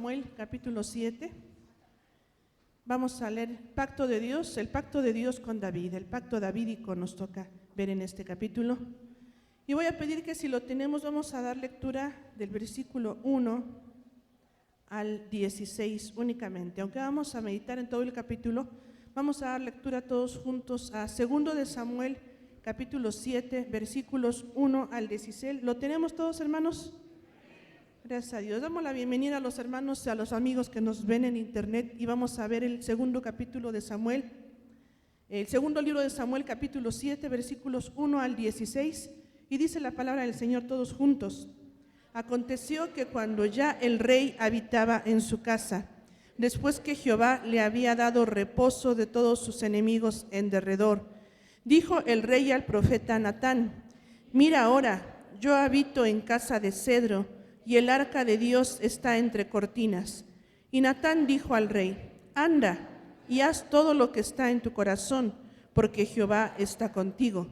Samuel capítulo 7, vamos a leer pacto de Dios, el pacto de Dios con David, el pacto davídico nos toca ver en este capítulo. Y voy a pedir que si lo tenemos vamos a dar lectura del versículo 1 al 16 únicamente. Aunque vamos a meditar en todo el capítulo, vamos a dar lectura todos juntos a 2 de Samuel capítulo 7, versículos 1 al 16. ¿Lo tenemos todos, hermanos? Gracias a Dios. Damos la bienvenida a los hermanos y a los amigos que nos ven en internet y vamos a ver el segundo capítulo de Samuel, el segundo libro de Samuel capítulo 7, versículos 1 al 16, y dice la palabra del Señor todos juntos. Aconteció que cuando ya el rey habitaba en su casa, después que Jehová le había dado reposo de todos sus enemigos en derredor, dijo el rey al profeta Natán: mira ahora, yo habito en casa de cedro, y el arca de Dios está entre cortinas. Y Natán dijo al rey: anda, y haz todo lo que está en tu corazón, porque Jehová está contigo.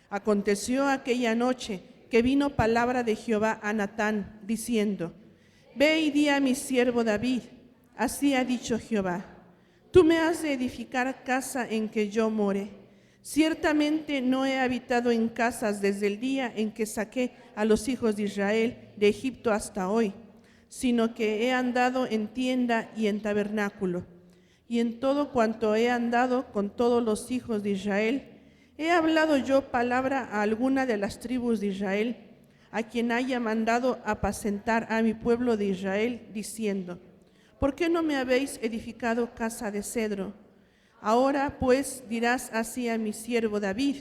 Aconteció aquella noche que vino palabra de Jehová a Natán, diciendo: ve y di a mi siervo David, así ha dicho Jehová: tú me has de edificar casa en que yo more. Ciertamente no he habitado en casas desde el día en que saqué a los hijos de Israel de Egipto hasta hoy, sino que he andado en tienda y en tabernáculo. Y en todo cuanto he andado con todos los hijos de Israel, he hablado yo palabra a alguna de las tribus de Israel, a quien haya mandado apacentar a mi pueblo de Israel, diciendo: ¿por qué no me habéis edificado casa de cedro? Ahora pues dirás así a mi siervo David: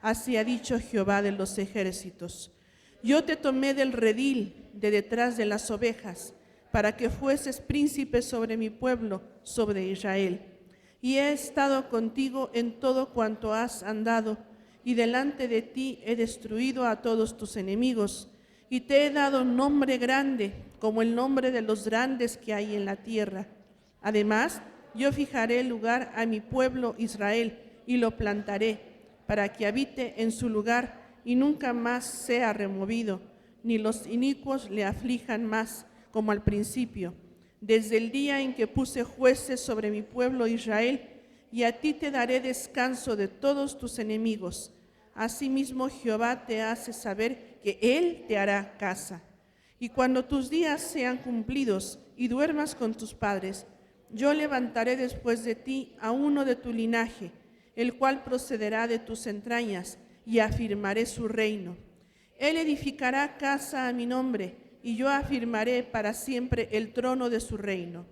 así ha dicho Jehová de los ejércitos: yo te tomé del redil de detrás de las ovejas, para que fueses príncipe sobre mi pueblo, sobre Israel. Y he estado contigo en todo cuanto has andado, y delante de ti he destruido a todos tus enemigos, y te he dado nombre grande, como el nombre de los grandes que hay en la tierra. Además, yo fijaré lugar a mi pueblo Israel, y lo plantaré, para que habite en su lugar, y nunca más sea removido, ni los inicuos le aflijan más, como al principio, desde el día en que puse jueces sobre mi pueblo Israel, y a ti te daré descanso de todos tus enemigos. Asimismo Jehová te hace saber que Él te hará casa. Y cuando tus días sean cumplidos y duermas con tus padres, yo levantaré después de ti a uno de tu linaje, el cual procederá de tus entrañas, y afirmaré su reino. Él edificará casa a mi nombre, y yo afirmaré para siempre el trono de su reino.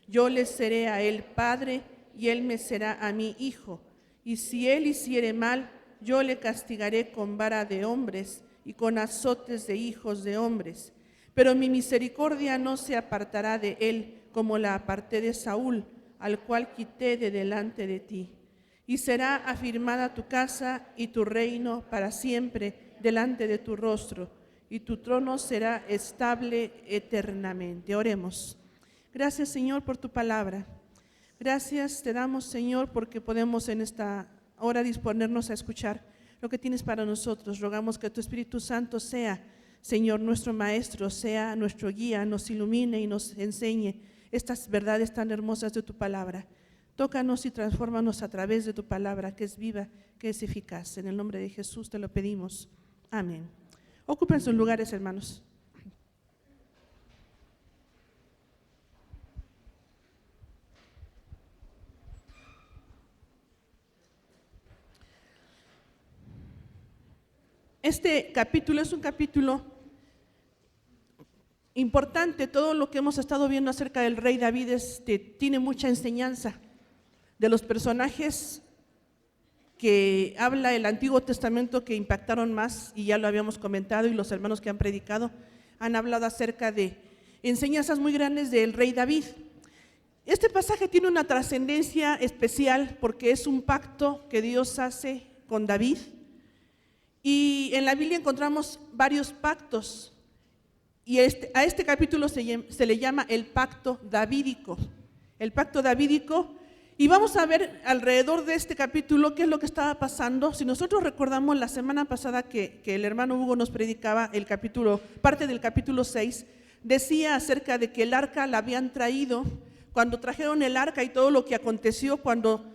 Yo le seré a él padre, y él me será a mí hijo. Y si él hiciere mal, yo le castigaré con vara de hombres y con azotes de hijos de hombres. Pero mi misericordia no se apartará de él, como la aparté de Saúl, al cual quité de delante de ti. Y será afirmada tu casa y tu reino para siempre delante de tu rostro, y tu trono será estable eternamente. Oremos. Gracias, Señor, por tu palabra. Gracias te damos, Señor, porque podemos en esta hora disponernos a escuchar lo que tienes para nosotros. Rogamos que tu Espíritu Santo sea, Señor, nuestro Maestro, sea nuestro guía, nos ilumine y nos enseñe estas verdades tan hermosas de tu palabra. Tócanos y transfórmanos a través de tu palabra, que es viva, que es eficaz. En el nombre de Jesús te lo pedimos. Amén. Ocupen sus lugares, hermanos. Este capítulo es un capítulo importante. Todo lo que hemos estado viendo acerca del rey David tiene mucha enseñanza. De los personajes que habla el Antiguo Testamento que impactaron más, y ya lo habíamos comentado, y los hermanos que han predicado han hablado acerca de enseñanzas muy grandes del rey David. Este pasaje tiene una trascendencia especial porque es un pacto que Dios hace con David, y en la Biblia encontramos varios pactos, y a este capítulo se le llama el pacto davídico. El pacto davídico. Y vamos a ver alrededor de este capítulo qué es lo que estaba pasando. Si nosotros recordamos la semana pasada que el hermano Hugo nos predicaba el capítulo, parte del capítulo 6, decía acerca de que el arca la habían traído. Cuando trajeron el arca y todo lo que aconteció cuando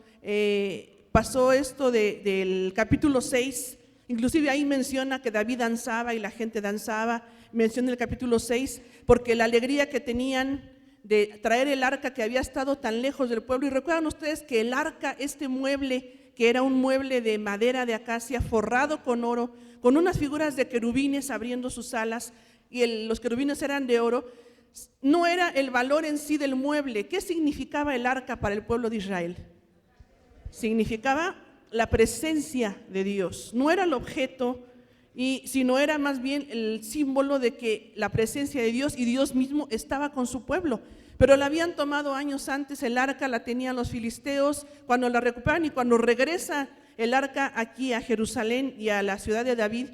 pasó esto del capítulo 6, inclusive ahí menciona que David danzaba y la gente danzaba, menciona el capítulo 6, porque la alegría que tenían de traer el arca que había estado tan lejos del pueblo. Y recuerdan ustedes que el arca, este mueble, que era un mueble de madera de acacia forrado con oro, con unas figuras de querubines abriendo sus alas, y los querubines eran de oro, no era el valor en sí del mueble. ¿Qué significaba el arca para el pueblo de Israel? Significaba la presencia de Dios, no era el objeto, sino era más bien el símbolo de que la presencia de Dios y Dios mismo estaba con su pueblo. Pero la habían tomado años antes, el arca la tenían los filisteos, cuando la recuperan y cuando regresa el arca aquí a Jerusalén y a la ciudad de David,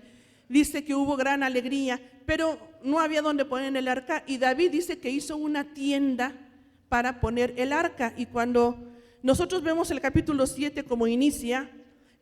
dice que hubo gran alegría, pero no había donde poner el arca, y David dice que hizo una tienda para poner el arca. Y cuando nosotros vemos el capítulo 7 como inicia,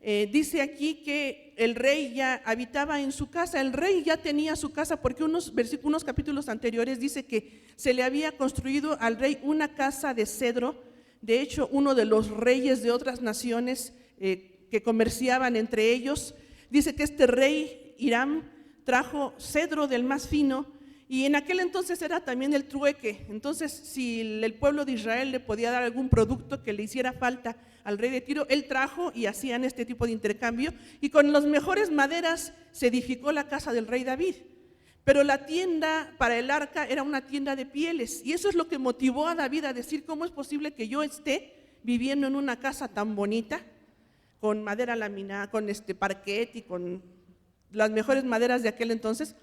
dice aquí que el rey ya habitaba en su casa. El rey ya tenía su casa, porque unos capítulos anteriores dice que se le había construido al rey una casa de cedro. De hecho, uno de los reyes de otras naciones que comerciaban entre ellos, dice que este rey Hiram trajo cedro del más fino, y en aquel entonces era también el trueque. Entonces, si el pueblo de Israel le podía dar algún producto que le hiciera falta al rey de Tiro, él trajo y hacían este tipo de intercambio, y con las mejores maderas se edificó la casa del rey David. Pero la tienda para el arca era una tienda de pieles, y eso es lo que motivó a David a decir: ¿cómo es posible que yo esté viviendo en una casa tan bonita, con madera laminada, con parquet y con las mejores maderas de aquel entonces,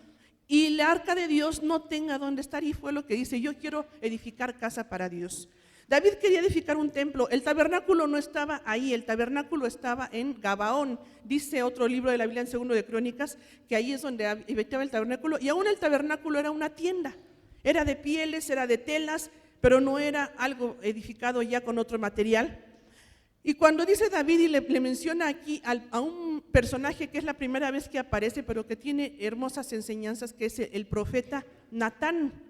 y el arca de Dios no tenga dónde estar? Y fue lo que dice: yo quiero edificar casa para Dios. David quería edificar un templo. El tabernáculo no estaba ahí, el tabernáculo estaba en Gabaón. Dice otro libro de la Biblia, en Segundo de Crónicas, que ahí es donde habitaba el tabernáculo, y aún el tabernáculo era una tienda, era de pieles, era de telas, pero no era algo edificado ya con otro material. Y cuando dice David y le menciona aquí a un personaje que es la primera vez que aparece, pero que tiene hermosas enseñanzas, que es el profeta Natán.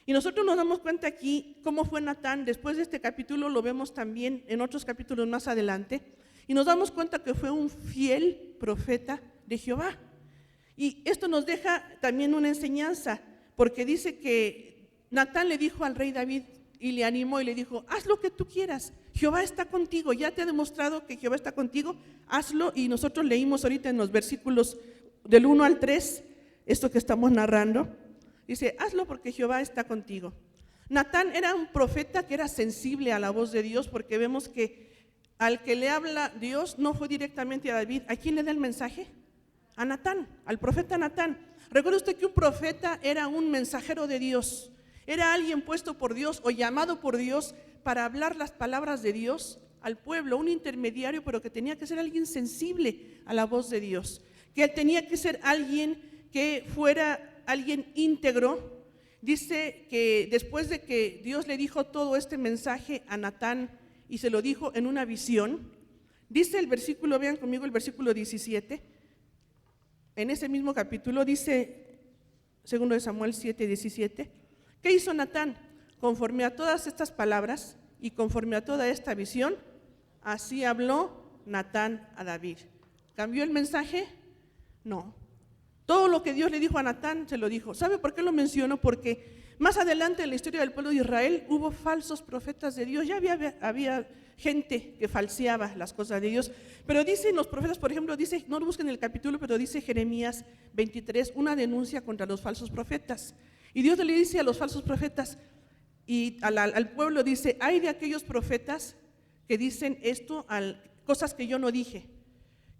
Y nosotros nos damos cuenta aquí cómo fue Natán. Después de este capítulo lo vemos también en otros capítulos más adelante, y nos damos cuenta que fue un fiel profeta de Jehová. Y esto nos deja también una enseñanza, porque dice que Natán le dijo al rey David y le animó y le dijo: haz lo que tú quieras, Jehová está contigo, ya te ha demostrado que Jehová está contigo, hazlo. Y nosotros leímos ahorita en los versículos del 1 al 3, esto que estamos narrando, dice: hazlo porque Jehová está contigo. Natán era un profeta que era sensible a la voz de Dios, porque vemos que al que le habla Dios no fue directamente a David. ¿A quién le da el mensaje? A Natán, al profeta Natán. Recuerda usted que un profeta era un mensajero de Dios, era alguien puesto por Dios o llamado por Dios para hablar las palabras de Dios al pueblo, un intermediario, pero que tenía que ser alguien sensible a la voz de Dios, que tenía que ser alguien que fuera alguien íntegro. Dice que después de que Dios le dijo todo este mensaje a Natán y se lo dijo en una visión, dice el versículo, vean conmigo el versículo 17, en ese mismo capítulo dice, 2 de Samuel 7:17, ¿qué hizo Natán? Conforme a todas estas palabras y conforme a toda esta visión, así habló Natán a David. ¿Cambió el mensaje? No. Todo lo que Dios le dijo a Natán, se lo dijo. ¿Sabe por qué lo menciono? Porque más adelante en la historia del pueblo de Israel hubo falsos profetas de Dios. Ya había gente que falseaba las cosas de Dios. Pero dicen los profetas, por ejemplo, dice, no lo busquen en el capítulo, pero dice Jeremías 23, una denuncia contra los falsos profetas. Y Dios le dice a los falsos profetas y al pueblo, dice: hay de aquellos profetas que dicen esto, cosas que yo no dije,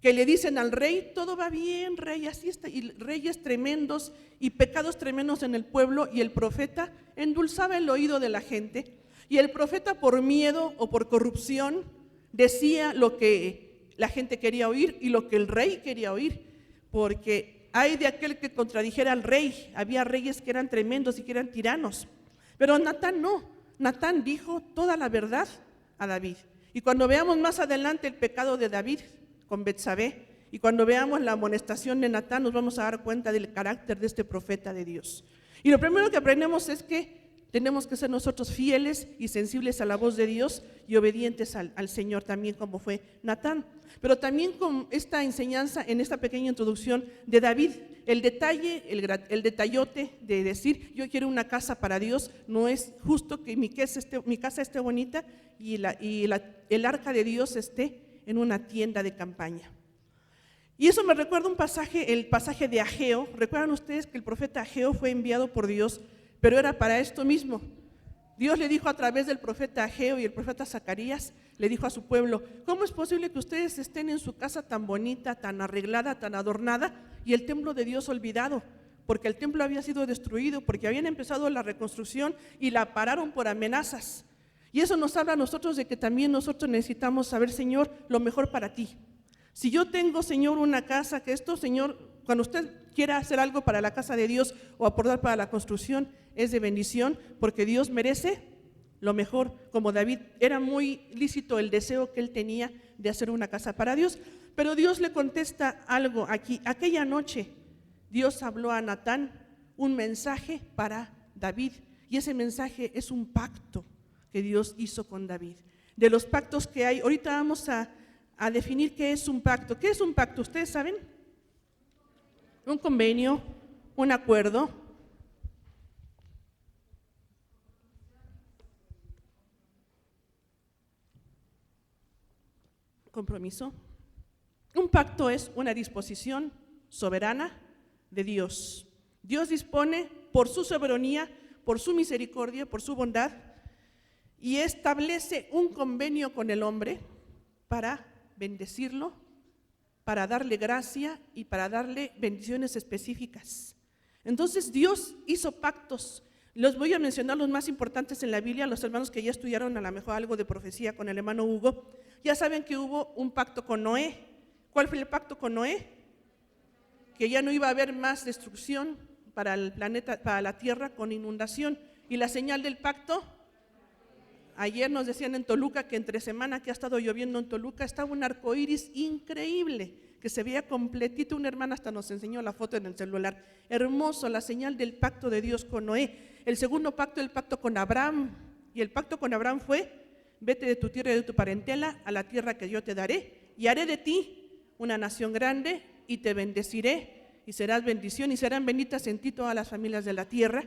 que le dicen al rey: todo va bien, rey, así está, y reyes tremendos y pecados tremendos en el pueblo, y el profeta endulzaba el oído de la gente, y el profeta, por miedo o por corrupción, decía lo que la gente quería oír y lo que el rey quería oír, porque hay de aquel que contradijera al rey. Había reyes que eran tremendos y que eran tiranos, pero Natán no. Natán dijo toda la verdad a David. Y cuando veamos más adelante el pecado de David con Betsabé, y cuando veamos la amonestación de Natán, nos vamos a dar cuenta del carácter de este profeta de Dios. Y lo primero que aprendemos es que tenemos que ser nosotros fieles y sensibles a la voz de Dios y obedientes al Señor también, como fue Natán. Pero también con esta enseñanza, en esta pequeña introducción de David, el detalle, el detallote de decir, yo quiero una casa para Dios, no es justo que mi casa esté bonita y el arca de Dios esté en una tienda de campaña. Y eso me recuerda un pasaje, el pasaje de Ageo. ¿Recuerdan ustedes que el profeta Ageo fue enviado por Dios, pero era para esto mismo? Dios le dijo a través del profeta Ageo y el profeta Zacarías, le dijo a su pueblo, ¿cómo es posible que ustedes estén en su casa tan bonita, tan arreglada, tan adornada y el templo de Dios olvidado? Porque el templo había sido destruido, porque habían empezado la reconstrucción y la pararon por amenazas. Y eso nos habla a nosotros de que también nosotros necesitamos saber, Señor, lo mejor para ti. Si yo tengo, Señor, una casa, que esto, Señor, cuando usted quiera hacer algo para la casa de Dios o aportar para la construcción, es de bendición, porque Dios merece lo mejor. Como David, era muy lícito el deseo que él tenía de hacer una casa para Dios, pero Dios le contesta algo aquí. Aquella noche Dios habló a Natán un mensaje para David, y ese mensaje es un pacto que Dios hizo con David. De los pactos que hay, ahorita vamos a definir qué es un pacto. ¿Qué es un pacto? ¿Ustedes saben? Un convenio, un acuerdo. Compromiso. Un pacto es una disposición soberana de Dios. Dios dispone por su soberanía, por su misericordia, por su bondad, y establece un convenio con el hombre para bendecirlo, para darle gracia y para darle bendiciones específicas. Entonces Dios hizo pactos. Los voy a mencionar los más importantes en la Biblia. Los hermanos que ya estudiaron a lo mejor algo de profecía con el hermano Hugo, ya saben que hubo un pacto con Noé. ¿Cuál fue el pacto con Noé? Que ya no iba a haber más destrucción para el planeta, para la tierra con inundación. ¿Y la señal del pacto? Ayer nos decían en Toluca que entre semana que ha estado lloviendo en Toluca estaba un arco iris increíble, que se veía completito. Una hermana hasta nos enseñó la foto en el celular. Hermoso, la señal del pacto de Dios con Noé. El segundo pacto, el pacto con Abraham. Y el pacto con Abraham fue, vete de tu tierra y de tu parentela a la tierra que yo te daré, y haré de ti una nación grande, y te bendeciré, y serás bendición, y serán benditas en ti todas las familias de la tierra.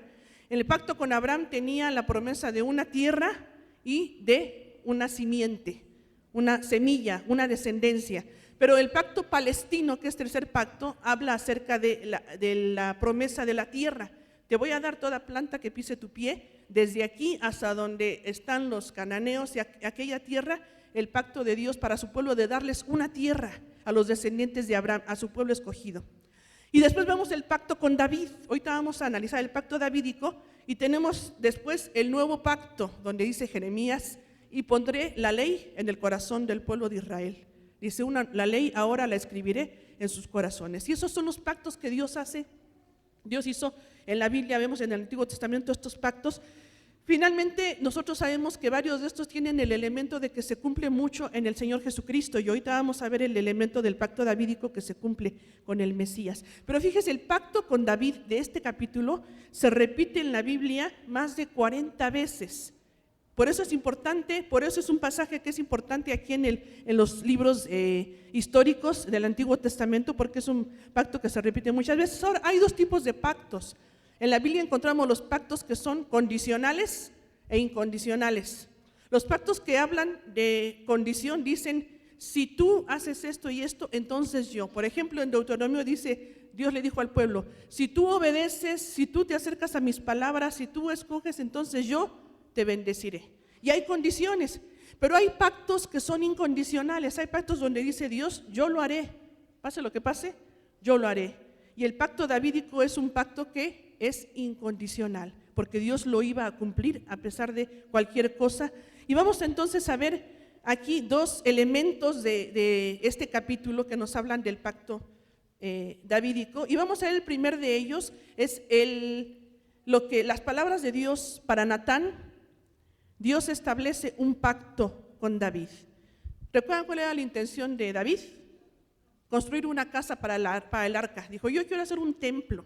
El pacto con Abraham tenía la promesa de una tierra y de una simiente, una semilla, una descendencia. Pero el pacto palestino, que es tercer pacto, habla acerca de la promesa de la tierra. Te voy a dar toda planta que pise tu pie, desde aquí hasta donde están los cananeos y aquella tierra, el pacto de Dios para su pueblo de darles una tierra a los descendientes de Abraham, a su pueblo escogido. Y después vemos el pacto con David. Ahorita vamos a analizar el pacto davídico. Y tenemos después el nuevo pacto, donde dice Jeremías, y pondré la ley en el corazón del pueblo de Israel. Dice, la ley ahora la escribiré en sus corazones. Y esos son los pactos que Dios hace. Dios hizo en la Biblia, vemos en el Antiguo Testamento estos pactos. Finalmente, nosotros sabemos que varios de estos tienen el elemento de que se cumple mucho en el Señor Jesucristo, y ahorita vamos a ver el elemento del pacto davídico que se cumple con el Mesías. Pero fíjese, el pacto con David de este capítulo se repite en la Biblia más de 40 veces. Por eso es importante, por eso es un pasaje que es importante aquí en los libros históricos del Antiguo Testamento, porque es un pacto que se repite muchas veces. Ahora, hay dos tipos de pactos. En la Biblia encontramos los pactos que son condicionales e incondicionales. Los pactos que hablan de condición dicen, si tú haces esto y esto, entonces yo. Por ejemplo, en Deuteronomio dice, Dios le dijo al pueblo, si tú obedeces, si tú te acercas a mis palabras, si tú escoges, entonces yo te bendeciré. Y hay condiciones, pero hay pactos que son incondicionales. Hay pactos donde dice Dios, yo lo haré, pase lo que pase, yo lo haré. Y el pacto davídico es un pacto que es incondicional, porque Dios lo iba a cumplir a pesar de cualquier cosa. Y vamos entonces a ver aquí dos elementos de este capítulo que nos hablan del pacto davídico. Y vamos a ver el primer de ellos, es las palabras de Dios para Natán. Dios establece un pacto con David. ¿Recuerdan cuál era la intención de David? Construir una casa para el arca. Dijo, yo quiero hacer un templo.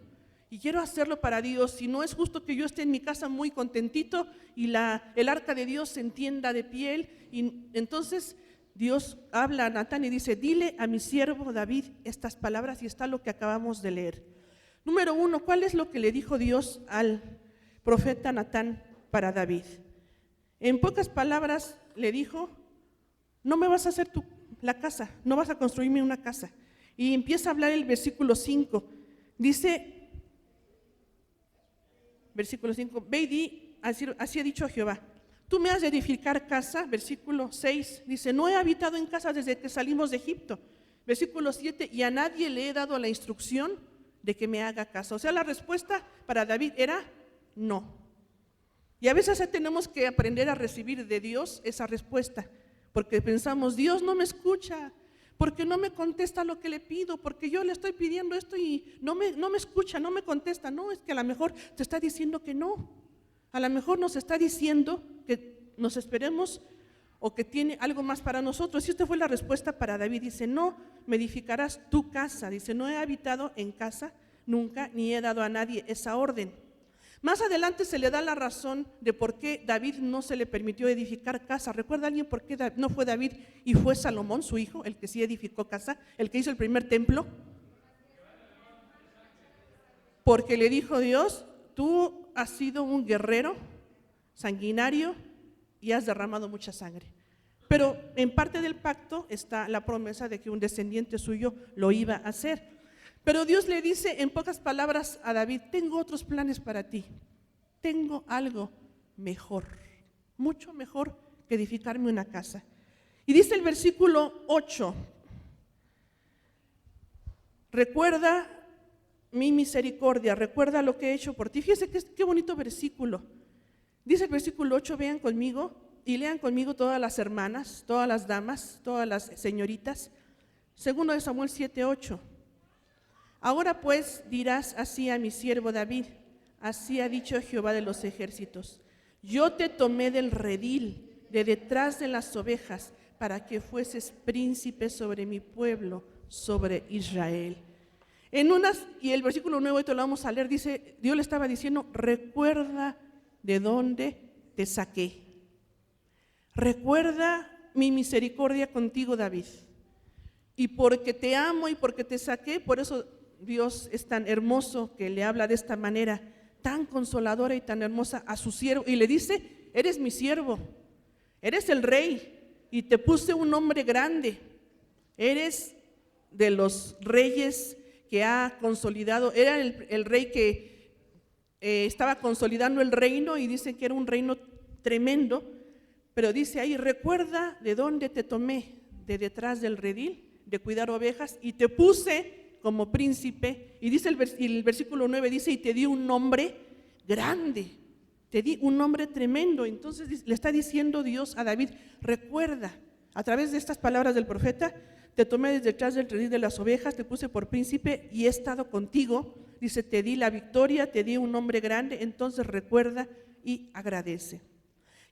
y quiero hacerlo para Dios, y no es justo que yo esté en mi casa muy contentito y el arca de Dios se entienda de piel. Y entonces Dios habla a Natán y dice: dile a mi siervo David estas palabras, y está lo que acabamos de leer. Número 1, ¿cuál es lo que le dijo Dios al profeta Natán para David? En pocas palabras le dijo: no me vas a hacer la casa, no vas a construirme una casa. Y empieza a hablar el versículo 5. Dice, versículo 5, ve y di, así ha dicho Jehová, tú me has de edificar casa. Versículo 6 dice: no he habitado en casa desde que salimos de Egipto. Versículo 7, y a nadie le he dado la instrucción de que me haga casa. O sea, la respuesta para David era no. Y a veces tenemos que aprender a recibir de Dios esa respuesta, porque pensamos: Dios no me escucha, porque no me contesta lo que le pido, porque yo le estoy pidiendo esto y no me escucha, no me contesta. No, es que a lo mejor te está diciendo que no. A lo mejor nos está diciendo que nos esperemos o que tiene algo más para nosotros. Y esta fue la respuesta para David. Dice: no me edificarás tu casa. Dice: no he habitado en casa nunca, ni he dado a nadie esa orden. Más adelante se le da la razón de por qué David no se le permitió edificar casa. ¿Recuerda alguien por qué no fue David y fue Salomón, su hijo, el que sí edificó casa, el que hizo el primer templo? Porque le dijo Dios: tú has sido un guerrero sanguinario y has derramado mucha sangre. Pero en parte del pacto está la promesa de que un descendiente suyo lo iba a hacer. Pero Dios le dice en pocas palabras a David: tengo otros planes para ti, tengo algo mejor, mucho mejor que edificarme una casa. Y dice el versículo 8, recuerda mi misericordia, recuerda lo que he hecho por ti. Fíjense qué bonito versículo. Dice el versículo 8, vean conmigo y lean conmigo todas las hermanas, todas las damas, todas las señoritas. Segundo de Samuel 7:8. Ahora pues dirás así a mi siervo David: así ha dicho Jehová de los ejércitos, yo te tomé del redil, de detrás de las ovejas, para que fueses príncipe sobre mi pueblo, sobre Israel. Y el versículo 9, esto lo vamos a leer, dice, Dios le estaba diciendo: recuerda de dónde te saqué. Recuerda mi misericordia contigo, David. Y porque te amo y porque te saqué, por eso Dios es tan hermoso que le habla de esta manera, tan consoladora y tan hermosa a su siervo. Y le dice: eres mi siervo, eres el rey y te puse un nombre grande. Eres de los reyes que ha consolidado, era el rey que estaba consolidando el reino, y dice que era un reino tremendo. Pero dice ahí: recuerda de dónde te tomé, de detrás del redil, de cuidar ovejas, y te puse como príncipe. Y dice el versículo 9, dice: y te di un nombre grande, te di un nombre tremendo. Entonces le está diciendo Dios a David: recuerda, a través de estas palabras del profeta, te tomé desde detrás del redil de las ovejas, te puse por príncipe y he estado contigo. Dice: te di la victoria, te di un nombre grande. Entonces recuerda y agradece.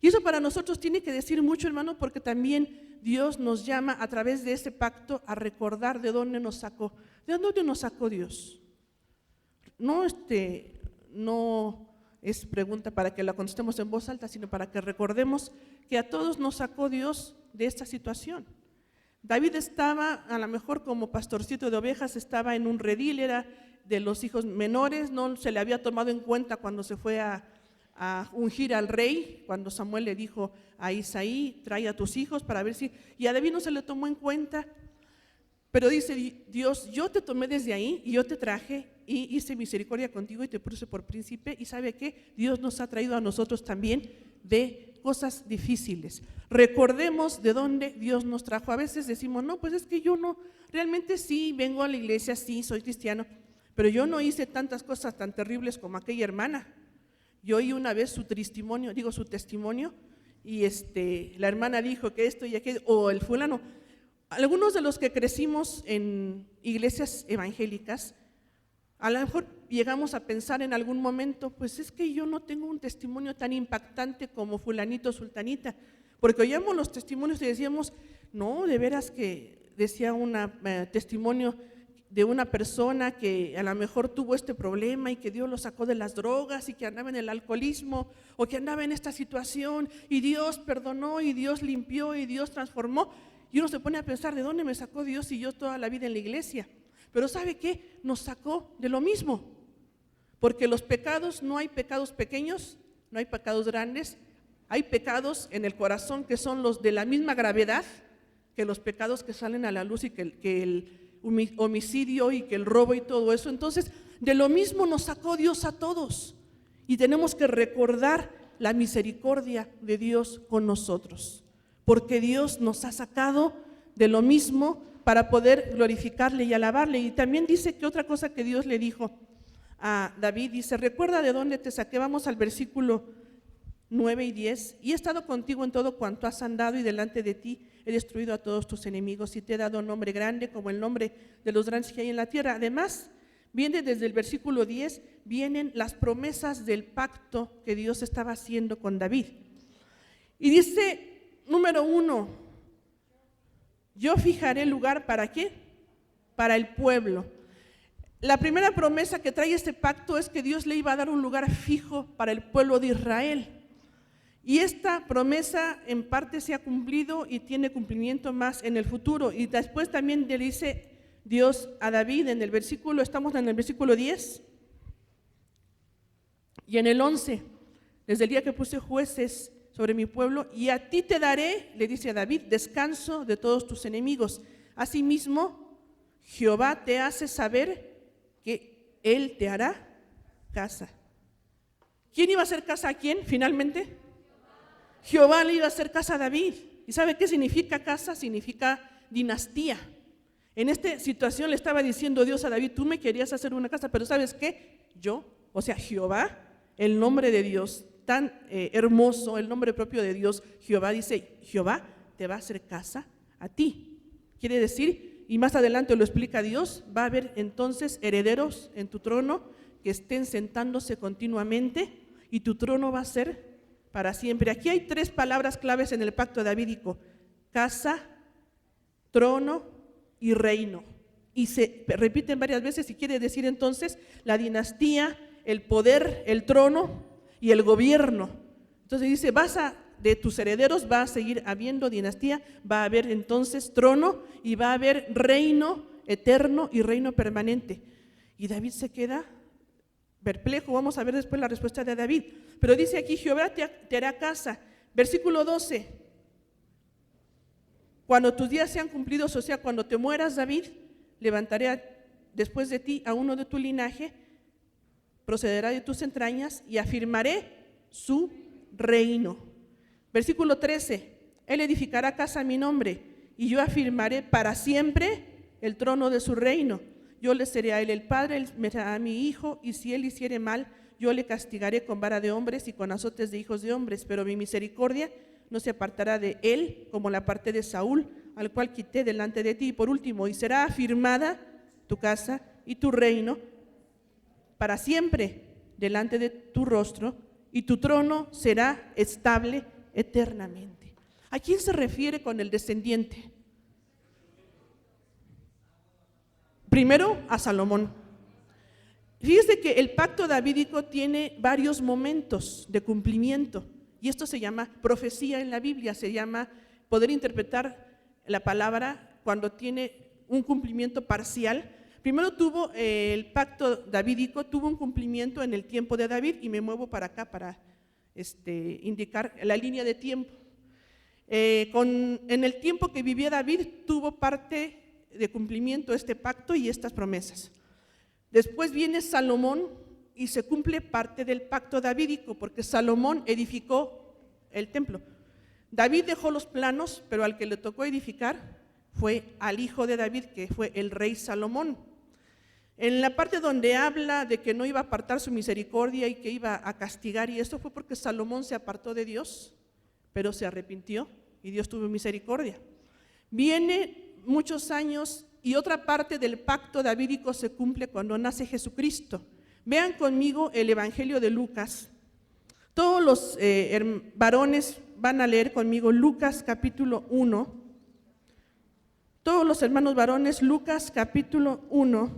Y eso para nosotros tiene que decir mucho, hermano, porque también Dios nos llama a través de ese pacto a recordar de dónde nos sacó. ¿De dónde nos sacó Dios? No es pregunta para que la contestemos en voz alta, sino para que recordemos que a todos nos sacó Dios de esta situación. David estaba, a lo mejor como pastorcito de ovejas, estaba en un redil, era de los hijos menores, no se le había tomado en cuenta cuando se fue a ungir al rey, cuando Samuel le dijo a Isaí: trae a tus hijos para ver si, y a David no se le tomó en cuenta. Pero dice Dios: yo te tomé desde ahí y yo te traje y hice misericordia contigo y te puse por príncipe. Y ¿sabe qué? Dios nos ha traído a nosotros también de cosas difíciles. Recordemos de dónde Dios nos trajo. A veces decimos: no, pues es que yo no, realmente sí, vengo a la iglesia, sí, soy cristiano, pero yo no hice tantas cosas tan terribles como aquella hermana. Yo oí una vez su testimonio, y la hermana dijo que esto y aquello, o el fulano. Algunos de los que crecimos en iglesias evangélicas, a lo mejor llegamos a pensar en algún momento: pues es que yo no tengo un testimonio tan impactante como fulanito o sultanita, porque oíamos los testimonios y decíamos: no, de veras que decía un testimonio de una persona que a lo mejor tuvo este problema y que Dios lo sacó de las drogas y que andaba en el alcoholismo o que andaba en esta situación y Dios perdonó y Dios limpió y Dios transformó, y uno se pone a pensar, ¿de dónde me sacó Dios si yo toda la vida en la iglesia? Pero ¿sabe qué? Nos sacó de lo mismo, porque los pecados, no hay pecados pequeños, no hay pecados grandes, hay pecados en el corazón que son los de la misma gravedad que los pecados que salen a la luz y que el homicidio y que el robo y todo eso. Entonces, de lo mismo nos sacó Dios a todos y tenemos que recordar la misericordia de Dios con nosotros, porque Dios nos ha sacado de lo mismo para poder glorificarle y alabarle. Y también dice que otra cosa que Dios le dijo a David, dice, recuerda de dónde te saqué. Vamos al versículo 9 y 10, y he estado contigo en todo cuanto has andado, y delante de ti he destruido a todos tus enemigos, y te he dado un nombre grande como el nombre de los grandes que hay en la tierra. Además, viene desde el versículo 10, vienen las promesas del pacto que Dios estaba haciendo con David. Y dice, número 1, yo fijaré lugar ¿para qué? Para el pueblo. La primera promesa que trae este pacto es que Dios le iba a dar un lugar fijo para el pueblo de Israel. Y esta promesa en parte se ha cumplido y tiene cumplimiento más en el futuro. Y después también le dice Dios a David en el versículo, estamos en el versículo 10 y en el 11, desde el día que puse jueces sobre mi pueblo, y a ti te daré, le dice a David, descanso de todos tus enemigos. Asimismo, Jehová te hace saber que Él te hará casa. ¿Quién iba a hacer casa a quién finalmente? Jehová le iba a hacer casa a David. ¿Y sabe qué significa casa? Significa dinastía. En esta situación le estaba diciendo Dios a David, tú me querías hacer una casa, pero ¿sabes qué? Yo, o sea, Jehová, el nombre de Dios, tan hermoso, el nombre propio de Dios, Jehová dice, Jehová te va a hacer casa a ti. Quiere decir, y más adelante lo explica Dios, va a haber entonces herederos en tu trono que estén sentándose continuamente y tu trono va a ser para siempre. Aquí hay 3 palabras claves en el pacto davídico: casa, trono y reino. Y se repiten varias veces y quiere decir entonces la dinastía, el poder, el trono y el gobierno. Entonces dice, de tus herederos va a seguir habiendo dinastía, va a haber entonces trono y va a haber reino eterno y reino permanente. Y David se queda perplejo. Vamos a ver después la respuesta de David. Pero dice aquí, Jehová te hará casa. Versículo 12. Cuando tus días sean cumplidos, o sea, cuando te mueras, David, levantaré después de ti a uno de tu linaje, procederá de tus entrañas y afirmaré su reino. Versículo 13. Él edificará casa a mi nombre y yo afirmaré para siempre el trono de su reino. Yo le seré a él el padre, él me será a mi hijo, y si él hiciere mal, yo le castigaré con vara de hombres y con azotes de hijos de hombres, pero mi misericordia no se apartará de él como la parte de Saúl, al cual quité delante de ti. Y por último, y será afirmada tu casa y tu reino para siempre delante de tu rostro, y tu trono será estable eternamente. ¿A quién se refiere con el descendiente? Primero, a Salomón. Fíjese que el pacto davídico tiene varios momentos de cumplimiento, y esto se llama profecía en la Biblia, se llama poder interpretar la palabra cuando tiene un cumplimiento parcial. Primero tuvo el pacto davídico, tuvo un cumplimiento en el tiempo de David, y me muevo para acá para indicar la línea de tiempo. En el tiempo que vivía David tuvo parte de cumplimiento este pacto y estas promesas. Después viene Salomón y se cumple parte del pacto davídico, porque Salomón edificó el templo. David dejó los planos, pero al que le tocó edificar fue al hijo de David, que fue el rey Salomón. En la parte donde habla de que no iba a apartar su misericordia y que iba a castigar, y esto fue porque Salomón se apartó de Dios, pero se arrepintió y Dios tuvo misericordia. Viene muchos años y otra parte del pacto davídico se cumple cuando nace Jesucristo. Vean conmigo el Evangelio de Lucas. Todos los varones van a leer conmigo Lucas capítulo 1. Todos los hermanos varones, Lucas capítulo 1.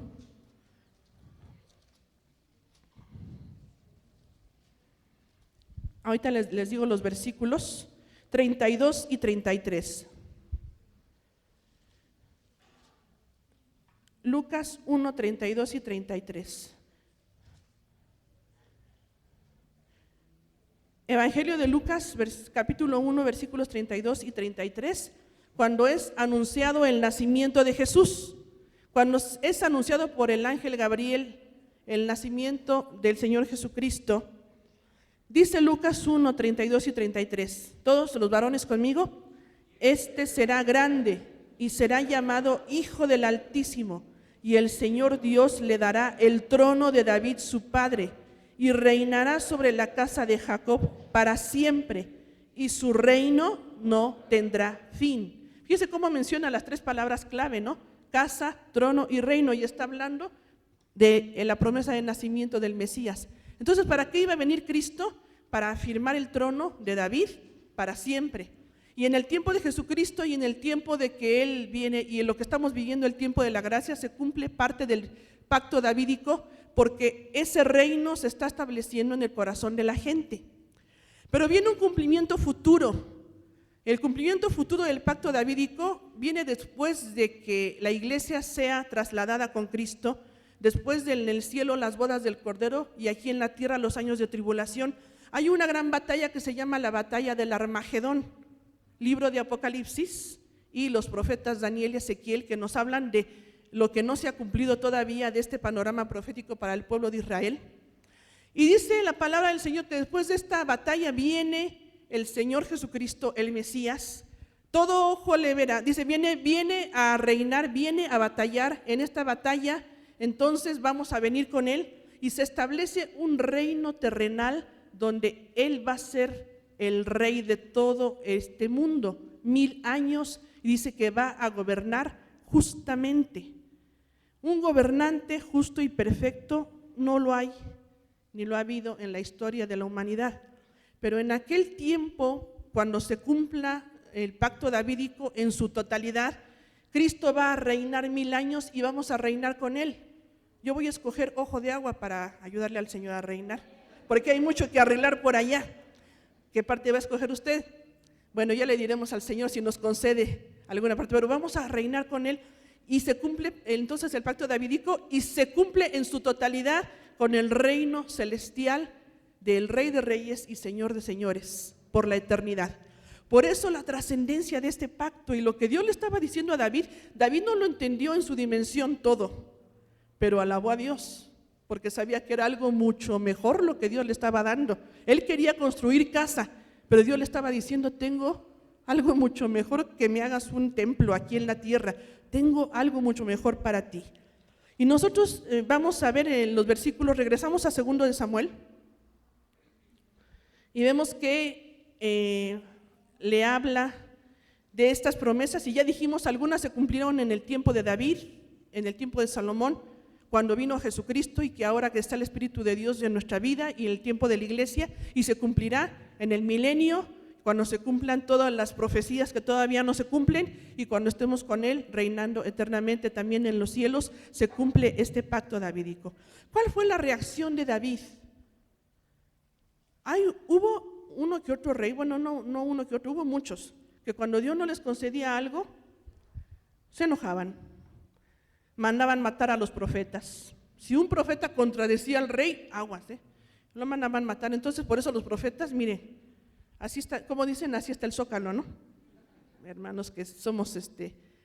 Ahorita les digo los versículos 32 y 33. Lucas 1, 32 y 33. Evangelio de Lucas, capítulo 1, versículos 32 y 33, cuando es anunciado el nacimiento de Jesús, cuando es anunciado por el ángel Gabriel el nacimiento del Señor Jesucristo. Dice Lucas 1, 32 y 33, todos los varones conmigo: este será grande y será llamado Hijo del Altísimo, y el Señor Dios le dará el trono de David su padre, y reinará sobre la casa de Jacob para siempre, y su reino no tendrá fin. Fíjese cómo menciona las tres palabras clave, ¿no? Casa, trono y reino, y está hablando de la promesa de nacimiento del Mesías. Entonces, ¿para qué iba a venir Cristo? Para afirmar el trono de David para siempre. Y en el tiempo de Jesucristo y en el tiempo de que Él viene y en lo que estamos viviendo, el tiempo de la gracia, se cumple parte del pacto davídico, porque ese reino se está estableciendo en el corazón de la gente. Pero viene un cumplimiento futuro. El cumplimiento futuro del pacto davídico viene después de que la iglesia sea trasladada con Cristo, después de en el cielo las bodas del Cordero y aquí en la tierra los años de tribulación. Hay una gran batalla que se llama la batalla del Armagedón, libro de Apocalipsis, y los profetas Daniel y Ezequiel, que nos hablan de lo que no se ha cumplido todavía de este panorama profético para el pueblo de Israel. Y dice la palabra del Señor que después de esta batalla viene el Señor Jesucristo, el Mesías. Todo ojo le verá. Dice, viene a reinar, viene a batallar. En esta batalla, entonces vamos a venir con Él y se establece un reino terrenal donde Él va a ser el rey de todo este mundo, 1000 años, y dice que va a gobernar justamente. Un gobernante justo y perfecto no lo hay, ni lo ha habido en la historia de la humanidad. Pero en aquel tiempo, cuando se cumpla el pacto davídico en su totalidad, Cristo va a reinar 1000 años y vamos a reinar con Él. Yo voy a escoger ojo de agua para ayudarle al Señor a reinar, porque hay mucho que arreglar por allá. ¿Qué parte va a escoger usted? Bueno, ya le diremos al Señor si nos concede alguna parte, pero vamos a reinar con Él y se cumple entonces el pacto davídico y se cumple en su totalidad con el reino celestial del Rey de Reyes y Señor de Señores por la eternidad. Por eso la trascendencia de este pacto y lo que Dios le estaba diciendo a David, David no lo entendió en su dimensión todo, pero alabó a Dios, porque sabía que era algo mucho mejor lo que Dios le estaba dando. Él quería construir casa, pero Dios le estaba diciendo, tengo algo mucho mejor que me hagas un templo aquí en la tierra, tengo algo mucho mejor para ti. Y nosotros vamos a ver en los versículos, regresamos a 2 de Samuel, y vemos que le habla de estas promesas, y ya dijimos, algunas se cumplieron en el tiempo de David, en el tiempo de Salomón, cuando vino Jesucristo, y que ahora que está el Espíritu de Dios en nuestra vida y en el tiempo de la iglesia, y se cumplirá en el milenio, cuando se cumplan todas las profecías que todavía no se cumplen, y cuando estemos con Él reinando eternamente también en los cielos, se cumple este pacto davídico. ¿Cuál fue la reacción de David? Hubo uno que otro rey, bueno, no uno que otro, hubo muchos, que cuando Dios no les concedía algo, se enojaban, mandaban matar a los profetas. Si un profeta contradecía al rey, aguas, lo mandaban matar. Entonces, por eso los profetas, mire, así está, como dicen, así está el zócalo, ¿no? Hermanos que somos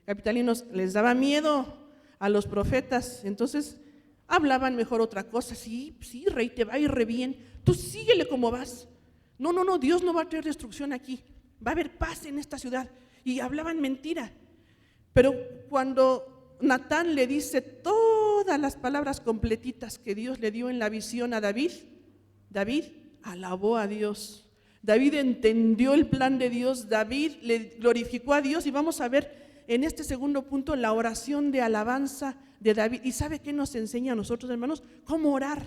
capitalinos, les daba miedo a los profetas, entonces hablaban mejor otra cosa. Sí, rey, te va a ir re bien, tú síguele como vas. No, Dios no va a traer destrucción aquí, va a haber paz en esta ciudad. Y hablaban mentira. Pero cuando Natán le dice todas las palabras completitas que Dios le dio en la visión a David, David alabó a Dios. David entendió el plan de Dios, David le glorificó a Dios, y vamos a ver en este segundo punto la oración de alabanza de David. ¿Y sabe qué nos enseña a nosotros, hermanos? Cómo orar,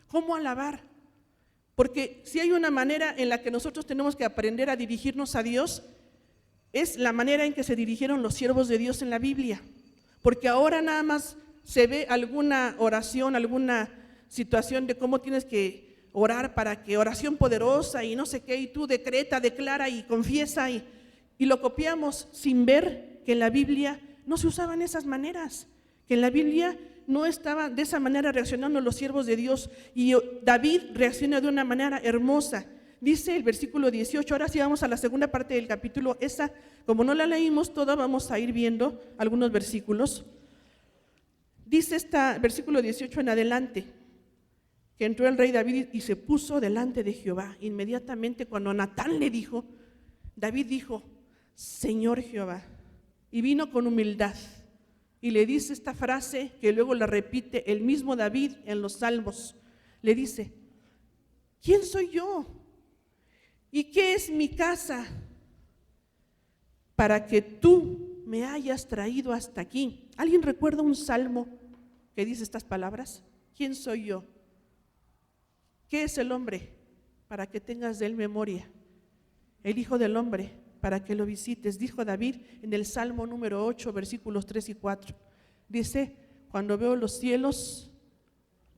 cómo alabar. Porque si hay una manera en la que nosotros tenemos que aprender a dirigirnos a Dios, es la manera en que se dirigieron los siervos de Dios en la Biblia, porque ahora nada más se ve alguna oración, alguna situación de cómo tienes que orar para que oración poderosa y no sé qué, y tú decreta, declara y confiesa y lo copiamos sin ver que en la Biblia no se usaban esas maneras, que en la Biblia no estaban de esa manera reaccionando los siervos de Dios, y David reacciona de una manera hermosa. Dice el versículo 18, ahora sí vamos a la segunda parte del capítulo, esa como no la leímos toda, vamos a ir viendo algunos versículos. Dice versículo 18 en adelante, que entró el rey David y se puso delante de Jehová. Inmediatamente cuando Natán le dijo, David dijo, Señor Jehová, y vino con humildad, y le dice esta frase que luego la repite el mismo David en los Salmos. Le dice, ¿quién soy yo? ¿Y qué es mi casa para que tú me hayas traído hasta aquí? ¿Alguien recuerda un salmo que dice estas palabras? ¿Quién soy yo? ¿Qué es el hombre para que tengas de él memoria? El Hijo del Hombre para que lo visites, dijo David en el Salmo número 8, versículos 3 y 4. Dice, cuando veo los cielos,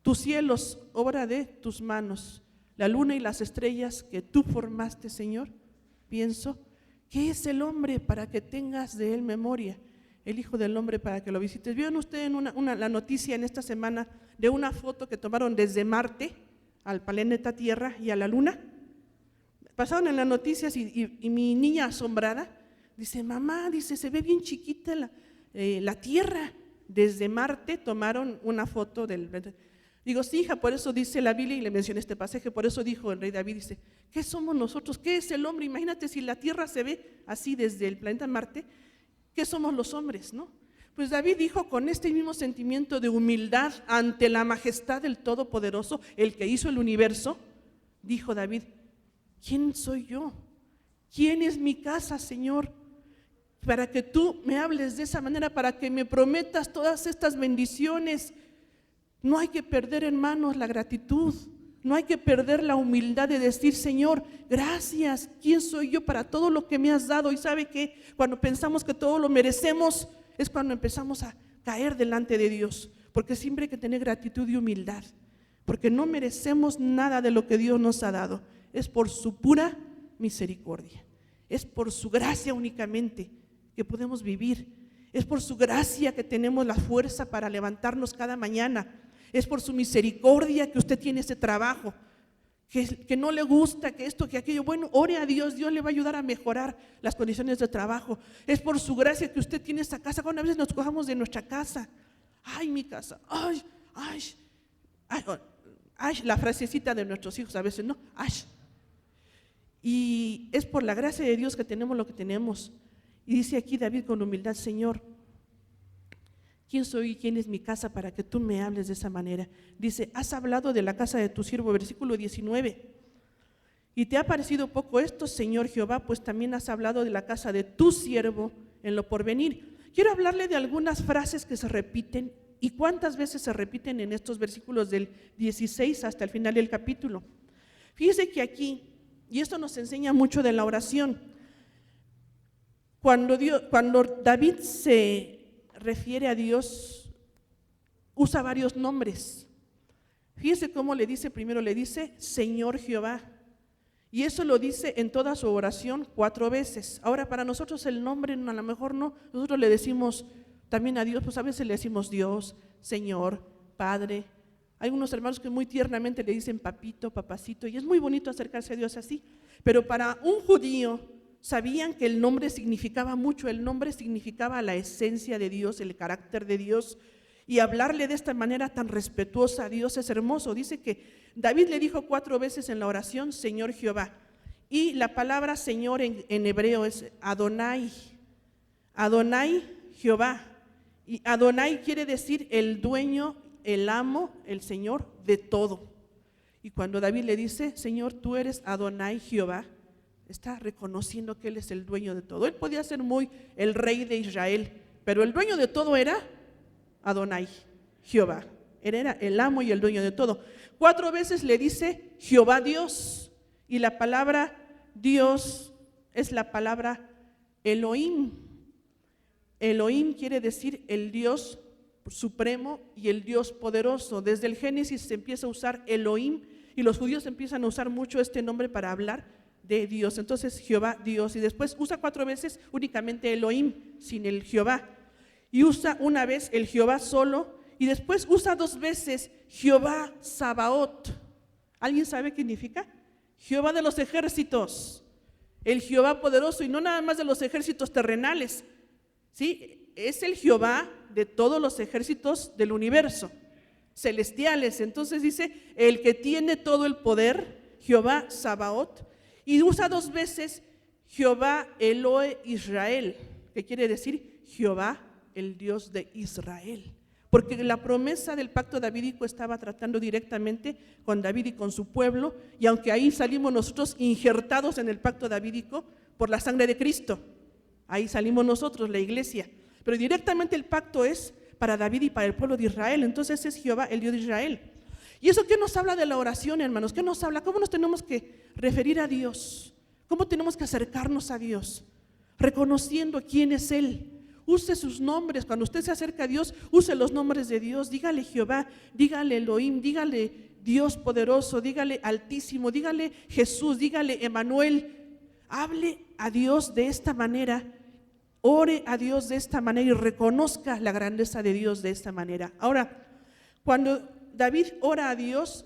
tus cielos, obra de tus manos, la luna y las estrellas que tú formaste, Señor, pienso, ¿qué es el hombre para que tengas de él memoria? El Hijo del Hombre para que lo visites. ¿Vieron ustedes la noticia en esta semana de una foto que tomaron desde Marte al planeta Tierra y a la Luna? Pasaron en las noticias y mi niña asombrada dice, mamá, dice, se ve bien chiquita la Tierra. Desde Marte tomaron una foto del... Digo, sí, hija, por eso dice la Biblia, y le mencioné este pasaje, por eso dijo el rey David, dice, ¿qué somos nosotros? ¿Qué es el hombre? Imagínate si la Tierra se ve así desde el planeta Marte, ¿qué somos los hombres, no? Pues David dijo con este mismo sentimiento de humildad ante la majestad del Todopoderoso, el que hizo el universo, dijo David, ¿quién soy yo? ¿Quién es mi casa, Señor? Para que tú me hables de esa manera, para que me prometas todas estas bendiciones. No hay que perder, hermanos, la gratitud. No hay que perder la humildad de decir, Señor, gracias. ¿Quién soy yo para todo lo que me has dado? Y sabe que cuando pensamos que todo lo merecemos, es cuando empezamos a caer delante de Dios. Porque siempre hay que tener gratitud y humildad. Porque no merecemos nada de lo que Dios nos ha dado. Es por su pura misericordia. Es por su gracia únicamente que podemos vivir. Es por su gracia que tenemos la fuerza para levantarnos cada mañana. Es por su misericordia que usted tiene ese trabajo, que no le gusta, que esto, que aquello. Bueno, ore a Dios, Dios le va a ayudar a mejorar las condiciones de trabajo. Es por su gracia que usted tiene esta casa. Cuando a veces nos cojamos de nuestra casa, ay, mi casa, ay, ay, ay, ay, la frasecita de nuestros hijos a veces, ¿no? Ay. Y es por la gracia de Dios que tenemos lo que tenemos. Y dice aquí David con humildad, Señor, ¿quién soy y quién es mi casa para que tú me hables de esa manera? Dice, has hablado de la casa de tu siervo, versículo 19. ¿Y te ha parecido poco esto, Señor Jehová? Pues también has hablado de la casa de tu siervo en lo porvenir. Quiero hablarle de algunas frases que se repiten y cuántas veces se repiten en estos versículos del 16 hasta el final del capítulo. Fíjese que aquí, y esto nos enseña mucho de la oración, cuando David se refiere a Dios, usa varios nombres. Fíjese cómo le dice, primero le dice Señor Jehová, y eso lo dice en toda su oración 4 veces. Ahora, para nosotros el nombre a lo mejor no, nosotros le decimos también a Dios, pues a veces le decimos Dios, Señor, Padre. Hay unos hermanos que muy tiernamente le dicen papito, papacito, y es muy bonito acercarse a Dios así, pero para un judío sabían que el nombre significaba mucho. El nombre significaba la esencia de Dios, el carácter de Dios, y hablarle de esta manera tan respetuosa a Dios es hermoso. Dice que David le dijo 4 veces en la oración Señor Jehová, y la palabra Señor en hebreo es Adonai, Adonai Jehová, y Adonai quiere decir el dueño, el amo, el Señor de todo. Y cuando David le dice Señor, tú eres Adonai Jehová, está reconociendo que Él es el dueño de todo. Él podía ser muy el rey de Israel, pero el dueño de todo era Adonai, Jehová. Él era el amo y el dueño de todo. 4 veces le dice Jehová Dios, y la palabra Dios es la palabra Elohim. Elohim quiere decir el Dios supremo y el Dios poderoso. Desde el Génesis se empieza a usar Elohim y los judíos empiezan a usar mucho este nombre para hablar de Dios. Entonces Jehová, Dios, y después usa 4 veces únicamente Elohim sin el Jehová, y usa una vez el Jehová solo, y después usa 2 veces Jehová Sabaoth. ¿Alguien sabe qué significa? Jehová de los ejércitos, el Jehová poderoso, y no nada más de los ejércitos terrenales, ¿sí? Es el Jehová de todos los ejércitos del universo, celestiales. Entonces dice, el que tiene todo el poder, Jehová Sabaoth, y usa 2 veces Jehová Elohe Israel, que quiere decir Jehová, el Dios de Israel. Porque la promesa del pacto davídico estaba tratando directamente con David y con su pueblo, y aunque ahí salimos nosotros injertados en el pacto davídico por la sangre de Cristo, ahí salimos nosotros, la iglesia, pero directamente el pacto es para David y para el pueblo de Israel. Entonces es Jehová, el Dios de Israel. ¿Y eso qué nos habla de la oración, hermanos? ¿Qué nos habla? ¿Cómo nos tenemos que referir a Dios? ¿Cómo tenemos que acercarnos a Dios? Reconociendo quién es Él. Use sus nombres. Cuando usted se acerca a Dios, use los nombres de Dios. Dígale Jehová, dígale Elohim, dígale Dios poderoso, dígale Altísimo, dígale Jesús, dígale Emanuel. Hable a Dios de esta manera, ore a Dios de esta manera y reconozca la grandeza de Dios de esta manera. Ahora, cuando David ora a Dios,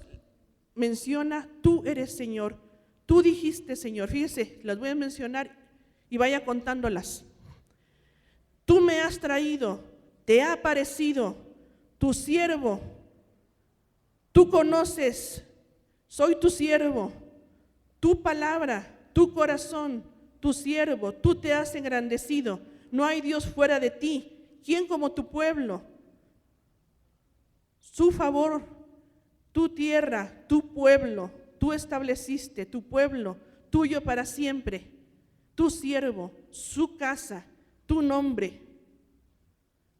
menciona, tú eres Señor, tú dijiste Señor. Fíjese, las voy a mencionar y vaya contándolas. Tú me has traído, te ha aparecido, tu siervo, tú conoces, soy tu siervo, tu palabra, tu corazón, tu siervo, tú te has engrandecido, no hay Dios fuera de ti, ¿quién como tu pueblo? Su favor, tu tierra, tu pueblo, tú estableciste tu pueblo, tuyo para siempre, tu siervo, su casa, tu nombre,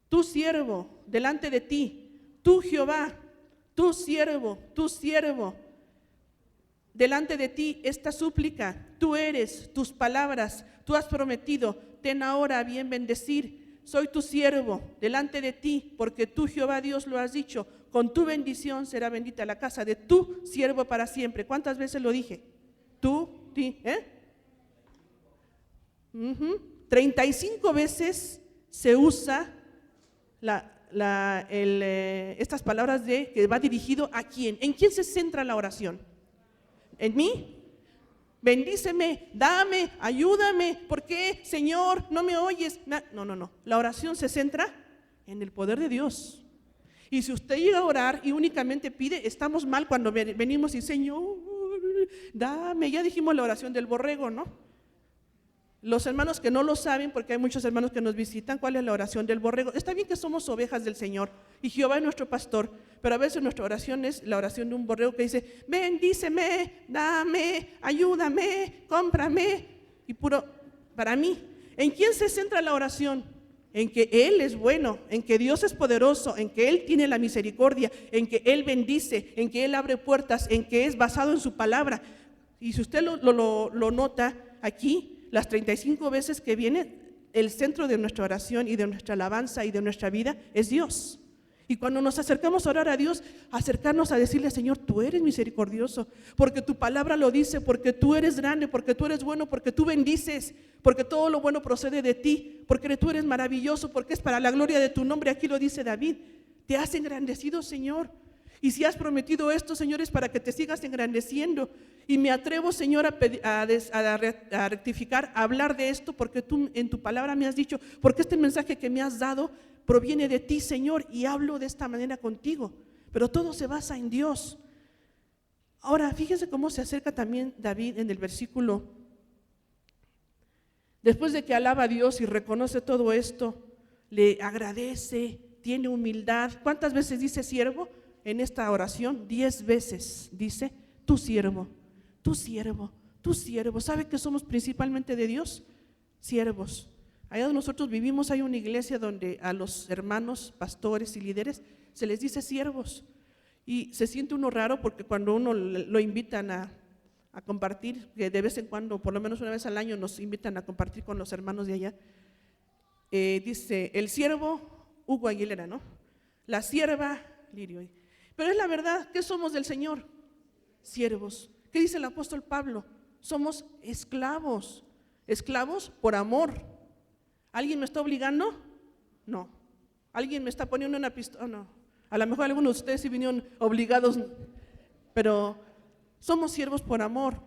tu siervo delante de ti, tu Jehová, tu siervo, delante de ti esta súplica, tú eres, tus palabras, tú has prometido, ten ahora a bien bendecir. Soy tu siervo delante de ti, porque tú, Jehová Dios, lo has dicho. Con tu bendición será bendita la casa de tu siervo para siempre. ¿Cuántas veces lo dije? Tú, ti, 35 veces se usa estas palabras de que va dirigido a quién. ¿En quién se centra la oración? ¿En mí? Bendíceme, dame, ayúdame. ¿Por qué, Señor, no me oyes? No. La oración se centra en el poder de Dios. Y si usted llega a orar y únicamente pide, estamos mal cuando venimos y Señor, dame. Ya dijimos la oración del borrego, ¿no? Los hermanos que no lo saben, porque hay muchos hermanos que nos visitan, ¿cuál es la oración del borrego? Está bien que somos ovejas del Señor y Jehová es nuestro pastor, pero a veces nuestra oración es la oración de un borrego que dice, bendíceme, dame, ayúdame, cómprame, y puro para mí. ¿En quién se centra la oración? En que Él es bueno, en que Dios es poderoso, en que Él tiene la misericordia, en que Él bendice, en que Él abre puertas, en que es basado en su palabra. Y si usted lo nota aquí, las 35 veces que viene, el centro de nuestra oración y de nuestra alabanza y de nuestra vida es Dios. Y cuando nos acercamos a orar a Dios, acercarnos a decirle, Señor, tú eres misericordioso, porque tu palabra lo dice, porque tú eres grande, porque tú eres bueno, porque tú bendices, porque todo lo bueno procede de ti, porque tú eres maravilloso, porque es para la gloria de tu nombre. Aquí lo dice David, te has engrandecido, Señor. Y si has prometido esto, Señor, es para que te sigas engrandeciendo. Y me atrevo, Señor, a rectificar, a hablar de esto, porque tú en tu palabra me has dicho, porque este mensaje que me has dado proviene de ti, Señor, y hablo de esta manera contigo. Pero todo se basa en Dios. Ahora, fíjense cómo se acerca también David en el versículo. Después de que alaba a Dios y reconoce todo esto, le agradece, tiene humildad. ¿Cuántas veces dice siervo? En esta oración, 10 veces dice, tu siervo, tu siervo, tu siervo. ¿Sabe que somos principalmente de Dios? Siervos. Allá donde nosotros vivimos hay una iglesia donde a los hermanos, pastores y líderes se les dice siervos. Y se siente uno raro porque cuando uno lo invitan a compartir, que de vez en cuando, por lo menos una vez al año, nos invitan a compartir con los hermanos de allá. Dice, el siervo Hugo Aguilera, ¿no? La sierva Lirio. Pero es la verdad, ¿qué somos del Señor? Siervos. ¿Qué dice el apóstol Pablo? Somos esclavos, esclavos por amor. ¿Alguien me está obligando? No. ¿Alguien me está poniendo una pistola? No. A lo mejor algunos de ustedes sí vinieron obligados, pero somos siervos por amor.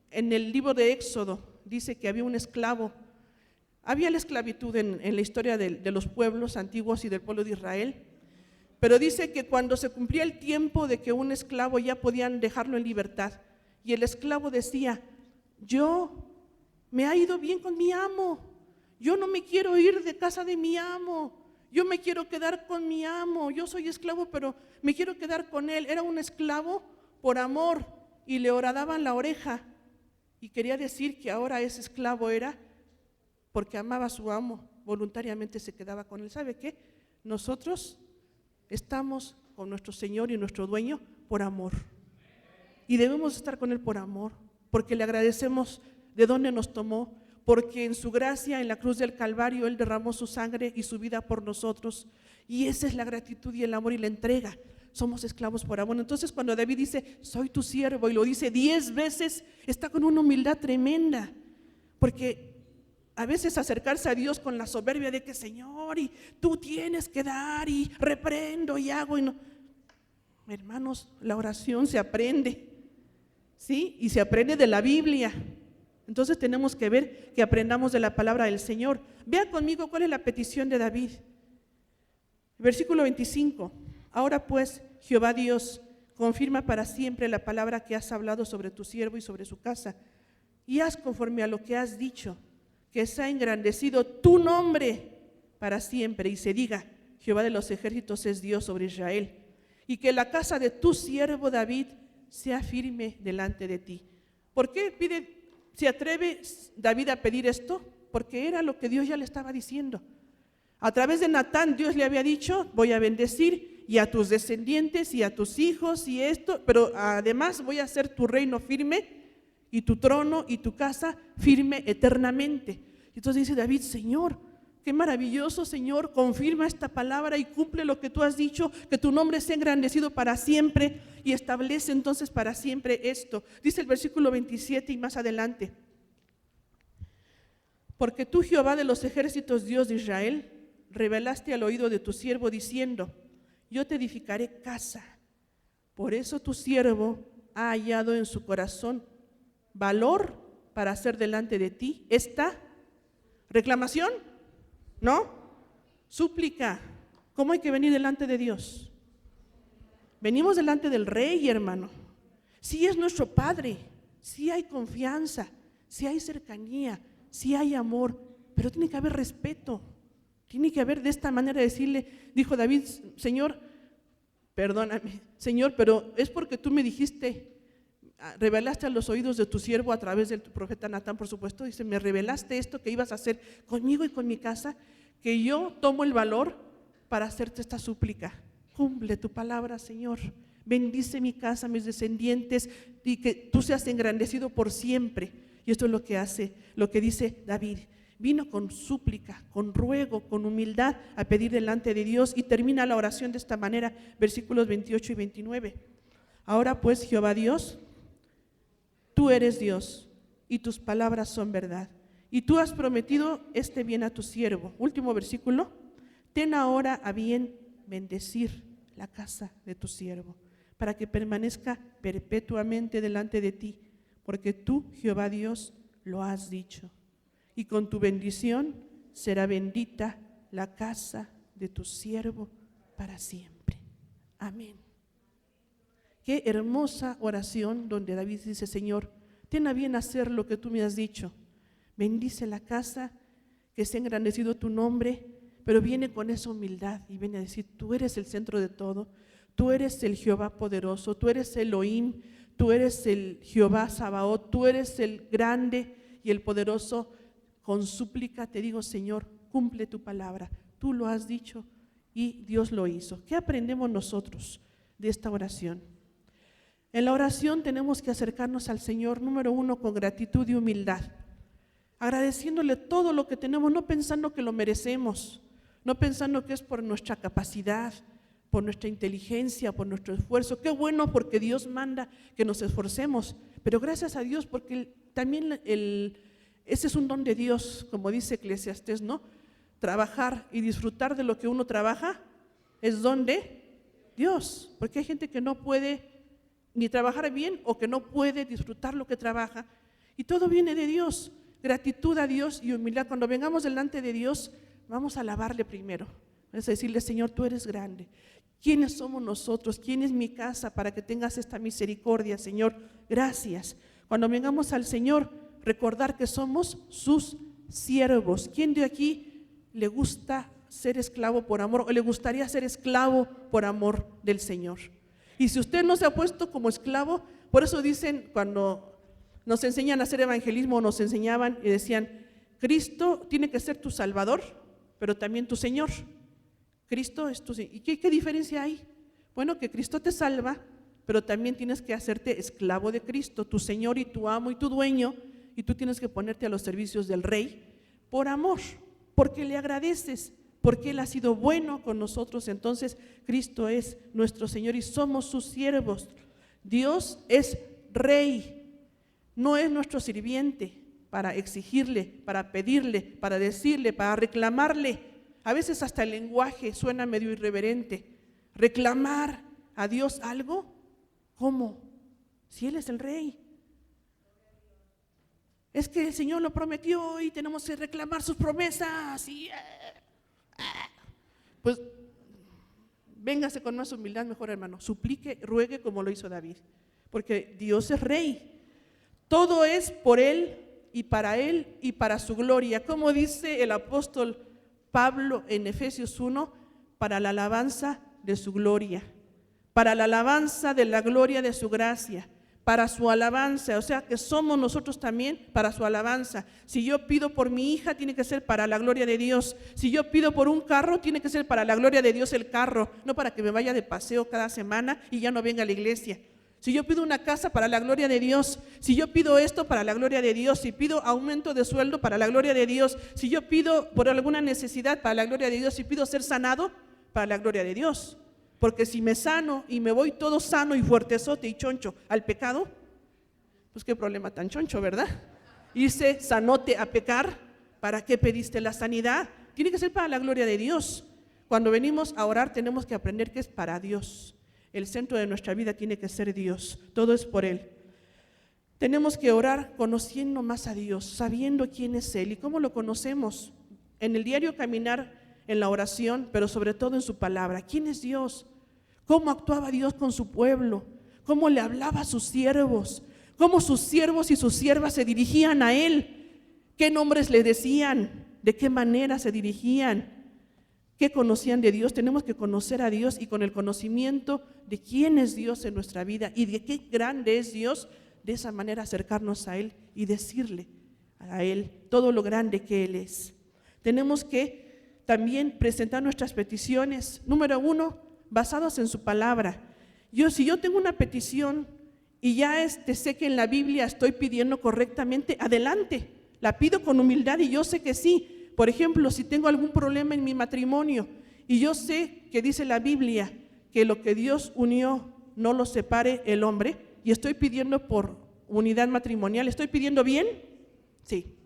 En el libro de Éxodo dice que había un esclavo. Había la esclavitud en la historia de los pueblos antiguos y del pueblo de Israel, pero dice que cuando se cumplía el tiempo de que un esclavo ya podían dejarlo en libertad, y el esclavo decía, yo me ha ido bien con mi amo, yo no me quiero ir de casa de mi amo, yo me quiero quedar con mi amo, yo soy esclavo pero me quiero quedar con él. Era un esclavo por amor y le horadaban la oreja, y quería decir que ahora ese esclavo era porque amaba a su amo, voluntariamente se quedaba con él. ¿Sabe qué? Nosotros estamos con nuestro Señor y nuestro dueño por amor, y debemos estar con él por amor, porque le agradecemos de dónde nos tomó, porque en su gracia, en la cruz del Calvario, él derramó su sangre y su vida por nosotros, y esa es la gratitud y el amor y la entrega. Somos esclavos por amor. Entonces cuando David dice, soy tu siervo, y lo dice 10 veces, está con una humildad tremenda, porque a veces acercarse a Dios con la soberbia de que Señor, y tú tienes que dar, y reprendo y hago, y no. Hermanos, la oración se aprende, ¿sí? Y se aprende de la Biblia. Entonces tenemos que ver que aprendamos de la palabra del Señor. Vea conmigo cuál es la petición de David. Versículo 25. Ahora pues, Jehová Dios, confirma para siempre la palabra que has hablado sobre tu siervo y sobre su casa, y haz conforme a lo que has dicho, que sea engrandecido tu nombre para siempre, y se diga, Jehová de los ejércitos es Dios sobre Israel, y que la casa de tu siervo David sea firme delante de ti. ¿Por qué se atreve David a pedir esto? Porque era lo que Dios ya le estaba diciendo. A través de Natán, Dios le había dicho, voy a bendecir y a tus descendientes y a tus hijos y esto, pero además voy a hacer tu reino firme y tu trono y tu casa firme eternamente. Entonces dice David, Señor, qué maravilloso, Señor, confirma esta palabra y cumple lo que tú has dicho, que tu nombre sea engrandecido para siempre, y establece entonces para siempre esto. Dice el versículo 27 y más adelante, porque tú, Jehová de los ejércitos, Dios de Israel, revelaste al oído de tu siervo diciendo, yo te edificaré casa. Por eso tu siervo ha hallado en su corazón valor para hacer delante de ti esta reclamación, ¿no? Súplica. ¿Cómo hay que venir delante de Dios? Venimos delante del Rey, hermano. Sí es nuestro Padre, sí hay confianza, sí hay cercanía, sí hay amor, pero tiene que haber respeto. Tiene que haber de esta manera decirle, dijo David, Señor, perdóname, Señor, pero es porque tú me dijiste, revelaste a los oídos de tu siervo a través del profeta Natán, por supuesto, dice, me revelaste esto que ibas a hacer conmigo y con mi casa, que yo tomo el valor para hacerte esta súplica. Cumple tu palabra, Señor. Bendice mi casa, mis descendientes, y que tú seas engrandecido por siempre. Y esto es lo que hace, lo que dice David. Vino con súplica, con ruego, con humildad a pedir delante de Dios, y termina la oración de esta manera, versículos 28 y 29. Ahora pues, Jehová Dios, tú eres Dios y tus palabras son verdad, y tú has prometido este bien a tu siervo. Último versículo, ten ahora a bien bendecir la casa de tu siervo, para que permanezca perpetuamente delante de ti, porque tú, Jehová Dios, lo has dicho. Y con tu bendición será bendita la casa de tu siervo para siempre. Amén. Qué hermosa oración donde David dice, Señor, ten a bien hacer lo que tú me has dicho. Bendice la casa, que sea engrandecido tu nombre, pero viene con esa humildad y viene a decir, tú eres el centro de todo, tú eres el Jehová poderoso, tú eres Elohim, tú eres el Jehová Sabaoth, tú eres el grande y el poderoso. Con súplica te digo, Señor, cumple tu palabra, tú lo has dicho y Dios lo hizo. ¿Qué aprendemos nosotros de esta oración? En la oración tenemos que acercarnos al Señor, número 1, con gratitud y humildad, agradeciéndole todo lo que tenemos, no pensando que lo merecemos, no pensando que es por nuestra capacidad, por nuestra inteligencia, por nuestro esfuerzo. Qué bueno, porque Dios manda que nos esforcemos, pero gracias a Dios, porque también ese es un don de Dios, como dice Eclesiastés, ¿no? Trabajar y disfrutar de lo que uno trabaja es don de Dios, porque hay gente que no puede ni trabajar bien o que no puede disfrutar lo que trabaja, y todo viene de Dios. Gratitud a Dios y humildad. Cuando vengamos delante de Dios, vamos a alabarle primero, es decirle: Señor, tú eres grande. ¿Quiénes somos nosotros? ¿Quién es mi casa para que tengas esta misericordia, Señor? Gracias. Cuando vengamos al Señor, recordar que somos sus siervos. ¿Quién de aquí le gusta ser esclavo por amor o le gustaría ser esclavo por amor del Señor? Y si usted no se ha puesto como esclavo, por eso dicen, cuando nos enseñan a hacer evangelismo, nos enseñaban y decían: Cristo tiene que ser tu Salvador, pero también tu Señor. Cristo es tu Señor. ¿Y qué diferencia hay? Bueno, que Cristo te salva, pero también tienes que hacerte esclavo de Cristo, tu Señor y tu amo y tu dueño, y tú tienes que ponerte a los servicios del Rey por amor, porque le agradeces, porque Él ha sido bueno con nosotros. Entonces Cristo es nuestro Señor y somos sus siervos. Dios es Rey, no es nuestro sirviente para exigirle, para pedirle, para decirle, para reclamarle. A veces hasta el lenguaje suena medio irreverente. Reclamar a Dios algo, ¿cómo? Si Él es el Rey. Es que el Señor lo prometió y tenemos que reclamar sus promesas. Pues véngase con más humildad, mejor, hermano. Suplique, ruegue como lo hizo David, porque Dios es Rey. Todo es por Él y para su gloria. Como dice el apóstol Pablo en Efesios 1, para la alabanza de su gloria, para la alabanza de la gloria de su gracia, para su alabanza. O sea que somos nosotros también para su alabanza. Si yo pido por mi hija, tiene que ser para la gloria de Dios. Si yo pido por un carro, tiene que ser para la gloria de Dios el carro, no para que me vaya de paseo cada semana y ya no venga a la iglesia. Si yo pido una casa, para la gloria de Dios. Si yo pido esto, para la gloria de Dios. Si pido aumento de sueldo, para la gloria de Dios. Si yo pido por alguna necesidad, para la gloria de Dios. Si pido ser sanado, para la gloria de Dios. Porque si me sano y me voy todo sano y fuertezote y choncho al pecado, pues qué problema tan choncho, ¿verdad? Irse sanote a pecar, ¿para qué pediste la sanidad? Tiene que ser para la gloria de Dios. Cuando venimos a orar tenemos que aprender que es para Dios. El centro de nuestra vida tiene que ser Dios, todo es por Él. Tenemos que orar conociendo más a Dios, sabiendo quién es Él. ¿Y cómo lo conocemos? En el diario caminar, en la oración, pero sobre todo en su palabra. ¿Quién es Dios? ¿Cómo actuaba Dios con su pueblo? ¿Cómo le hablaba a sus siervos? ¿Cómo sus siervos y sus siervas se dirigían a Él? ¿Qué nombres le decían? ¿De qué manera se dirigían? ¿Qué conocían de Dios? Tenemos que conocer a Dios, y con el conocimiento de quién es Dios en nuestra vida y de qué grande es Dios, de esa manera acercarnos a Él y decirle a Él todo lo grande que Él es. Tenemos que también presentar nuestras peticiones, número 1, basadas en su palabra. Si yo tengo una petición y ya sé que en la Biblia estoy pidiendo correctamente, adelante, la pido con humildad y yo sé que sí. Por ejemplo, si tengo algún problema en mi matrimonio y yo sé que dice la Biblia que lo que Dios unió no lo separe el hombre, y estoy pidiendo por unidad matrimonial, ¿estoy pidiendo bien? Sí.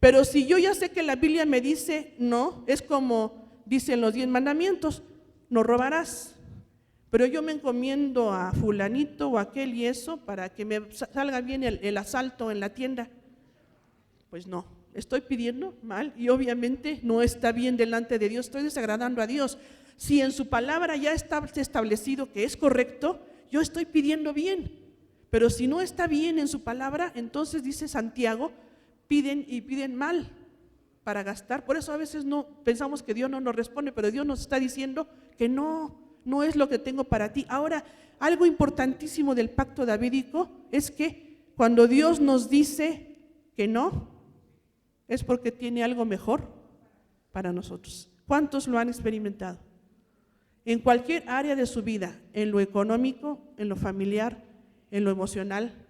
Pero si yo ya sé que la Biblia me dice no, es como dicen los 10 mandamientos: no robarás. Pero yo me encomiendo a fulanito o aquel y eso para que me salga bien el asalto en la tienda. Pues no, estoy pidiendo mal y obviamente no está bien delante de Dios, estoy desagradando a Dios. Si en su palabra ya está establecido que es correcto, yo estoy pidiendo bien. Pero si no está bien en su palabra, entonces dice Santiago, piden y piden mal para gastar. Por eso a veces no pensamos que Dios no nos responde, pero Dios nos está diciendo que no es lo que tengo para ti. Ahora, algo importantísimo del pacto davídico es que cuando Dios nos dice que no, es porque tiene algo mejor para nosotros. ¿Cuántos lo han experimentado? En cualquier área de su vida, en lo económico, en lo familiar, en lo emocional,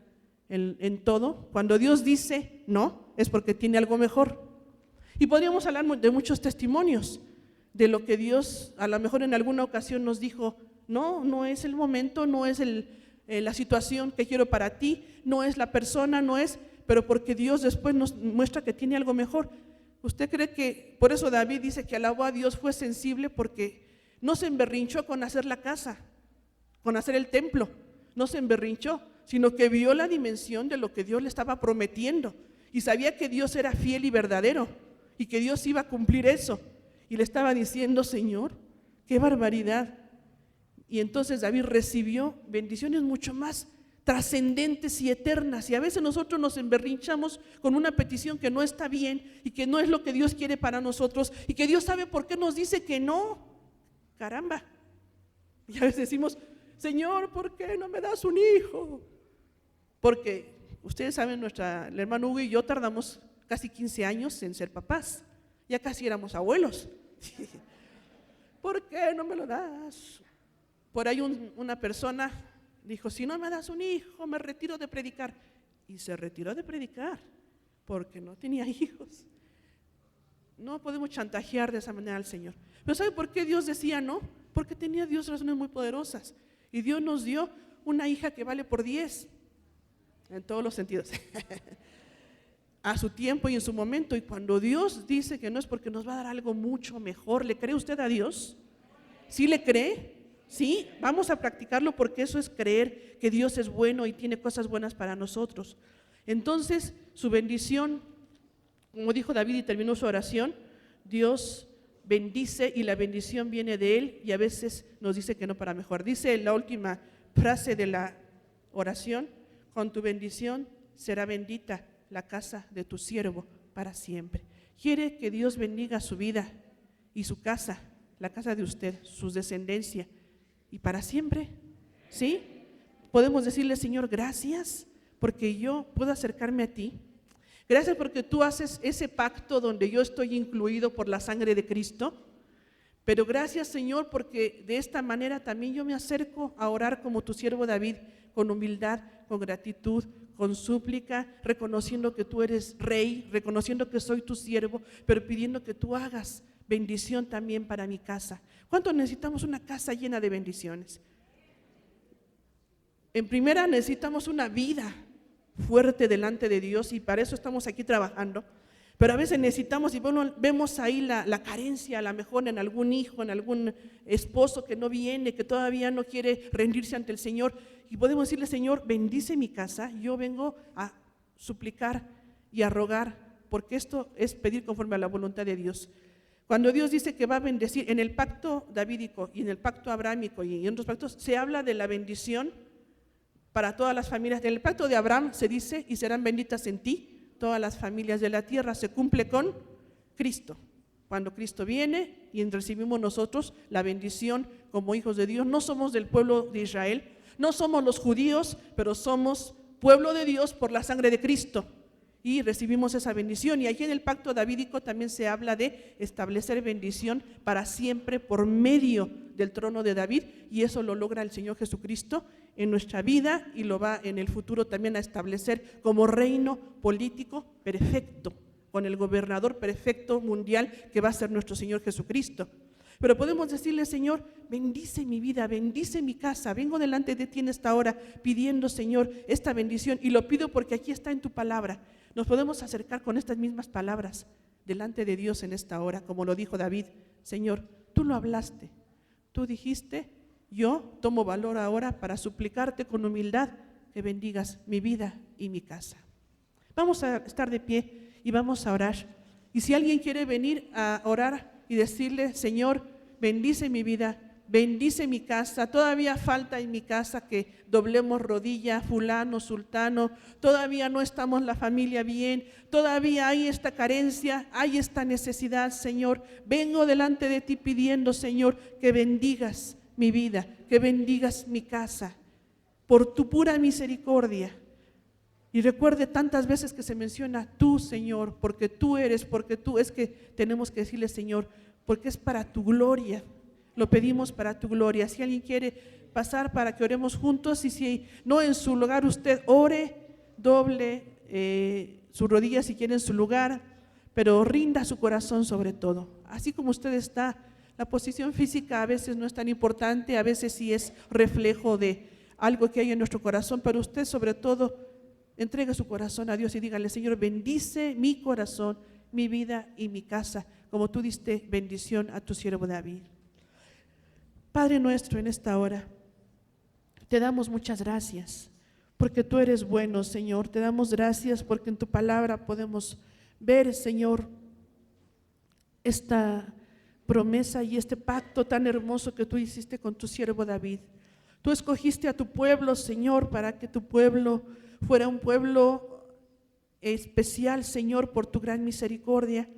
en todo. Cuando Dios dice no, es porque tiene algo mejor. Y podríamos hablar de muchos testimonios de lo que Dios a lo mejor en alguna ocasión nos dijo, no, no es el momento, no es la situación que quiero para ti, no es la persona, no es, pero porque Dios después nos muestra que tiene algo mejor. ¿Usted cree que, por eso David dice que alabó a Dios, fue sensible porque no se emberrinchó con hacer la casa, con hacer el templo, no se emberrinchó, sino que vio la dimensión de lo que Dios le estaba prometiendo y sabía que Dios era fiel y verdadero y que Dios iba a cumplir eso. Y le estaba diciendo, Señor, qué barbaridad. Y entonces David recibió bendiciones mucho más trascendentes y eternas. Y a veces nosotros nos emberrinchamos con una petición que no está bien y que no es lo que Dios quiere para nosotros y que Dios sabe por qué nos dice que no. Caramba. Y a veces decimos, Señor, ¿por qué no me das un hijo? Porque ustedes saben, el hermano Hugo y yo tardamos casi 15 años en ser papás. Ya casi éramos abuelos. ¿Por qué no me lo das? Por ahí una persona dijo, si no me das un hijo, me retiro de predicar. Y se retiró de predicar porque no tenía hijos. No podemos chantajear de esa manera al Señor. Pero ¿sabe por qué Dios decía no? Porque tenía Dios razones muy poderosas. Y Dios nos dio una hija que vale por 10, en todos los sentidos. A su tiempo y en su momento. Y cuando Dios dice que no es porque nos va a dar algo mucho mejor, ¿le cree usted a Dios? ¿Sí le cree? Sí, vamos a practicarlo porque eso es creer que Dios es bueno y tiene cosas buenas para nosotros. Entonces, su bendición, como dijo David y terminó su oración, Dios bendice y la bendición viene de Él y a veces nos dice que no para mejor. Dice la última frase de la oración, con tu bendición será bendita la casa de tu siervo para siempre. Quiere que Dios bendiga su vida y su casa, la casa de usted, su descendencia, y para siempre, ¿sí? Podemos decirle, Señor, gracias porque yo puedo acercarme a ti. Gracias porque tú haces ese pacto donde yo estoy incluido por la sangre de Cristo. Pero gracias, Señor, porque de esta manera también yo me acerco a orar como tu siervo David, con humildad, con gratitud, con súplica, reconociendo que tú eres rey, reconociendo que soy tu siervo, pero pidiendo que tú hagas bendición también para mi casa. ¿Cuánto necesitamos una casa llena de bendiciones? En primera, necesitamos una vida fuerte delante de Dios y para eso estamos aquí trabajando. Pero a veces necesitamos, y bueno, vemos ahí la carencia, a lo mejor en algún hijo, en algún esposo que no viene, que todavía no quiere rendirse ante el Señor. Y podemos decirle, Señor, bendice mi casa. Yo vengo a suplicar y a rogar, porque esto es pedir conforme a la voluntad de Dios. Cuando Dios dice que va a bendecir, en el pacto davídico y en el pacto abrámico y en otros pactos, se habla de la bendición para todas las familias. En el pacto de Abraham se dice, y serán benditas en ti todas las familias de la tierra. Se cumple con Cristo. Cuando Cristo viene y recibimos nosotros la bendición como hijos de Dios, no somos del pueblo de Israel, no somos los judíos, pero somos pueblo de Dios por la sangre de Cristo. Y recibimos esa bendición. Y aquí en el pacto davídico también se habla de establecer bendición para siempre por medio del trono de David, y eso lo logra el Señor Jesucristo en nuestra vida y lo va en el futuro también a establecer como reino político perfecto, con el gobernador perfecto mundial que va a ser nuestro Señor Jesucristo. Pero podemos decirle, Señor, bendice mi vida, bendice mi casa. Vengo delante de ti en esta hora pidiendo, Señor, esta bendición, y lo pido porque aquí está en tu palabra. Nos podemos acercar con estas mismas palabras delante de Dios en esta hora, como lo dijo David. Señor, tú lo hablaste, tú dijiste, yo tomo valor ahora para suplicarte con humildad que bendigas mi vida y mi casa. Vamos a estar de pie y vamos a orar. Y si alguien quiere venir a orar y decirle, Señor, bendice mi vida, bendice mi casa, todavía falta en mi casa que doblemos rodilla, fulano, sultano, todavía no estamos la familia bien, todavía hay esta carencia, hay esta necesidad, Señor. Vengo delante de ti pidiendo, Señor, que bendigas mi vida, que bendigas mi casa, por tu pura misericordia. Y recuerde tantas veces que se menciona tú, Señor, porque tú eres, porque tú, es que tenemos que decirle, Señor, porque es para tu gloria. lo pedimos para tu gloria. Si alguien quiere pasar para que oremos juntos, y si no en su lugar, usted ore, doble su rodilla si quiere en su lugar, pero rinda su corazón sobre todo. Así como usted está, la posición física a veces no es tan importante, a veces sí es reflejo de algo que hay en nuestro corazón, pero usted sobre todo entregue su corazón a Dios y dígale: Señor, bendice mi corazón, mi vida y mi casa, como tú diste bendición a tu siervo David. Padre nuestro, en esta hora te damos muchas gracias porque tú eres bueno, Señor. Te damos gracias porque en tu palabra podemos ver, Señor, esta promesa y este pacto tan hermoso que tú hiciste con tu siervo David. Tú escogiste a tu pueblo, Señor, para que tu pueblo fuera un pueblo especial, Señor, por tu gran misericordia,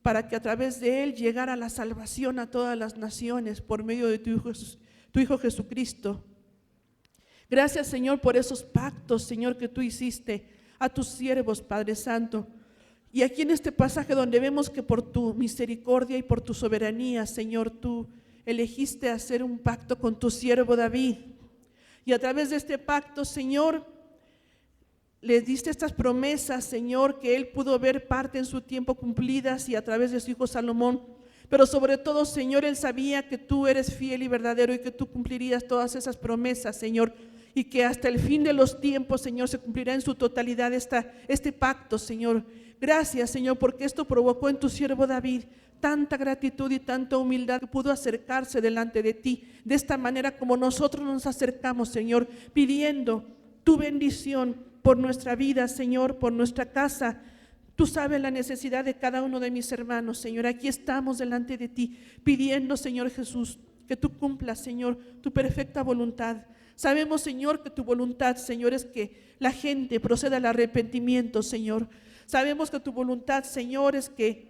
para que a través de él llegara la salvación a todas las naciones por medio de tu Hijo Jesucristo. Gracias, Señor, por esos pactos, Señor, que tú hiciste a tus siervos, Padre Santo. Y aquí en este pasaje donde vemos que por tu misericordia y por tu soberanía, Señor, tú elegiste hacer un pacto con tu siervo David. Y a través de este pacto, Señor, le diste estas promesas, Señor, que él pudo ver parte en su tiempo cumplidas y a través de su hijo Salomón. Pero sobre todo, Señor, él sabía que tú eres fiel y verdadero y que tú cumplirías todas esas promesas, Señor, y que hasta el fin de los tiempos, Señor, se cumplirá en su totalidad este pacto, Señor. Gracias, Señor, porque esto provocó en tu siervo David tanta gratitud y tanta humildad que pudo acercarse delante de ti, de esta manera como nosotros nos acercamos, Señor, pidiendo tu bendición por nuestra vida, Señor, por nuestra casa. Tú sabes la necesidad de cada uno de mis hermanos, Señor. Aquí estamos delante de ti, pidiendo, Señor Jesús, que tú cumplas, Señor, tu perfecta voluntad. Sabemos, Señor, que tu voluntad, Señor, es que la gente proceda al arrepentimiento, Señor. Sabemos que tu voluntad, Señor, es que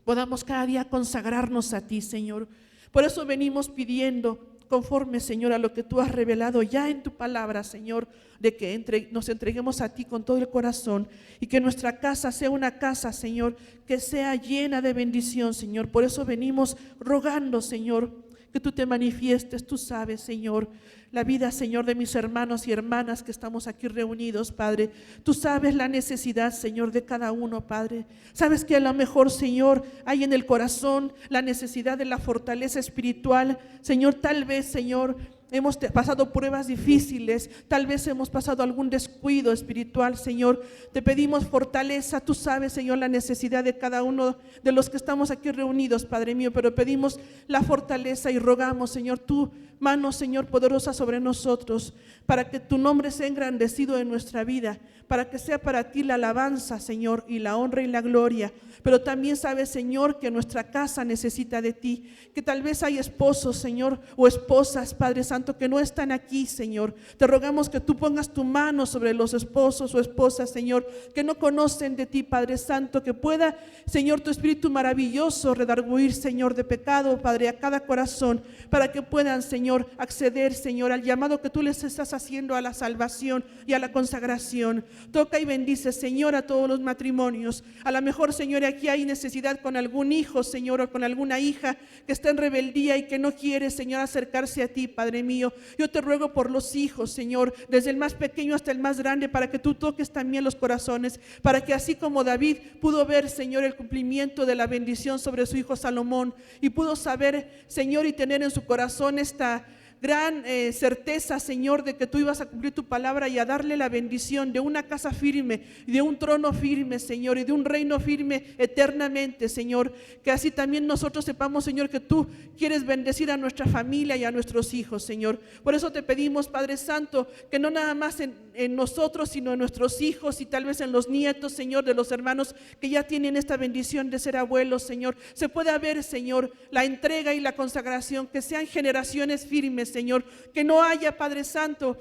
podamos cada día consagrarnos a ti, Señor. Por eso venimos pidiendo, conforme, Señor, a lo que tú has revelado ya en tu palabra, Señor, de que nos entreguemos a ti con todo el corazón y que nuestra casa sea una casa, Señor, que sea llena de bendición, Señor. Por eso venimos rogando, Señor, que tú te manifiestes. Tú sabes, Señor, la vida, Señor, de mis hermanos y hermanas que estamos aquí reunidos, Padre. Tú sabes la necesidad, Señor, de cada uno, Padre. Sabes que a lo mejor, Señor, hay en el corazón la necesidad de la fortaleza espiritual. Señor, tal vez, Señor, hemos pasado pruebas difíciles, tal vez hemos pasado algún descuido espiritual, Señor. Te pedimos fortaleza. Tú sabes, Señor, la necesidad de cada uno de los que estamos aquí reunidos, Padre mío, pero pedimos la fortaleza y rogamos, Señor, tu mano, Señor, poderosa sobre nosotros, para que tu nombre sea engrandecido en nuestra vida, para que sea para ti la alabanza, Señor, y la honra y la gloria. Pero también sabes, Señor, que nuestra casa necesita de ti, que tal vez hay esposos, Señor, o esposas, Padre Santo, que no están aquí, Señor. Te rogamos que tú pongas tu mano sobre los esposos o esposas, Señor, que no conocen de ti, Padre Santo, que pueda, Señor, tu Espíritu maravilloso redarguir, Señor, de pecado, Padre, a cada corazón, para que puedan, Señor, acceder, Señor, al llamado que tú les estás haciendo a la salvación y a la consagración. Toca y bendice, Señor, a todos los matrimonios. A lo mejor, Señor, aquí hay necesidad con algún hijo, Señor, o con alguna hija que está en rebeldía y que no quiere, Señor, acercarse a ti, Padre mío. Yo te ruego por los hijos, Señor, desde el más pequeño hasta el más grande, para que tú toques también los corazones, para que así como David pudo ver, Señor, el cumplimiento de la bendición sobre su hijo Salomón, y pudo saber, Señor, y tener en su corazón esta gran certeza, Señor, de que tú ibas a cumplir tu palabra y a darle la bendición de una casa firme, de un trono firme, Señor, y de un reino firme eternamente, Señor. Que así también nosotros sepamos, Señor, que tú quieres bendecir a nuestra familia y a nuestros hijos, Señor. Por eso te pedimos, Padre Santo, que no nada más en nosotros, sino en nuestros hijos y tal vez en los nietos, Señor, de los hermanos que ya tienen esta bendición de ser abuelos, Señor, se pueda ver, Señor, la entrega y la consagración, que sean generaciones firmes, Señor, que no haya, Padre Santo,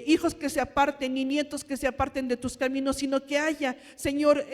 hijos que se aparten ni nietos que se aparten de tus caminos, sino que haya, Señor,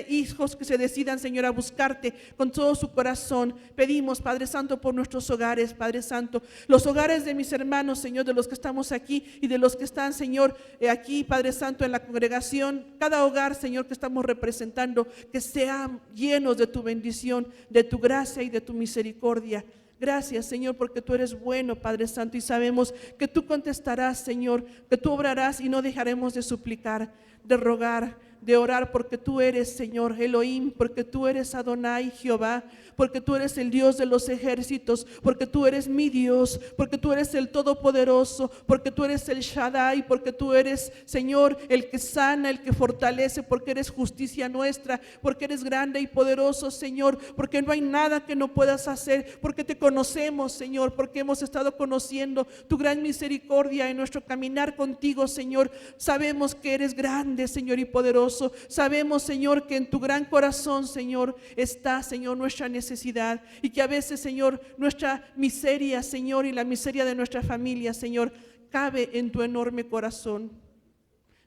hijos que se decidan, Señor, a buscarte con todo su corazón. Pedimos, Padre Santo, por nuestros hogares, Padre Santo, los hogares de mis hermanos, Señor, de los que estamos aquí y de los que están, Señor, aquí, Padre Santo, en la congregación, cada hogar, Señor, que estamos representando, que sean llenos de tu bendición, de tu gracia y de tu misericordia. Gracias, Señor, porque tú eres bueno, Padre Santo, y sabemos que tú contestarás, Señor, que tú obrarás y no dejaremos de suplicar, de rogar, de orar, porque tú eres, Señor, Elohim, porque tú eres Adonai, Jehová, porque tú eres el Dios de los ejércitos, porque tú eres mi Dios, porque tú eres el Todopoderoso, porque tú eres el Shaddai, porque tú eres, Señor, el que sana, el que fortalece, porque eres justicia nuestra, porque eres grande y poderoso, Señor, porque no hay nada que no puedas hacer, porque te conocemos, Señor, porque hemos estado conociendo tu gran misericordia en nuestro caminar contigo, Señor. Sabemos que eres grande, Señor, y poderoso. Sabemos, Señor, que en tu gran corazón, Señor, está, Señor, nuestra necesidad, y que a veces, Señor, nuestra miseria, Señor, y la miseria de nuestra familia, Señor, cabe en tu enorme corazón.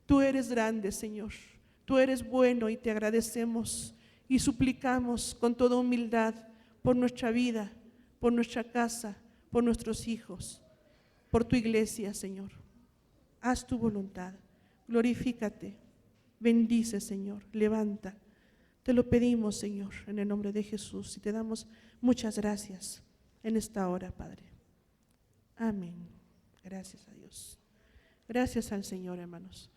Tú eres grande, Señor. Tú eres bueno y te agradecemos y suplicamos con toda humildad por nuestra vida, por nuestra casa, por nuestros hijos, por tu iglesia, Señor. Haz tu voluntad. Glorifícate. Bendice, Señor, levanta. Te lo pedimos, Señor, en el nombre de Jesús, y te damos muchas gracias en esta hora, Padre. Amén. Gracias a Dios. Gracias al Señor, hermanos.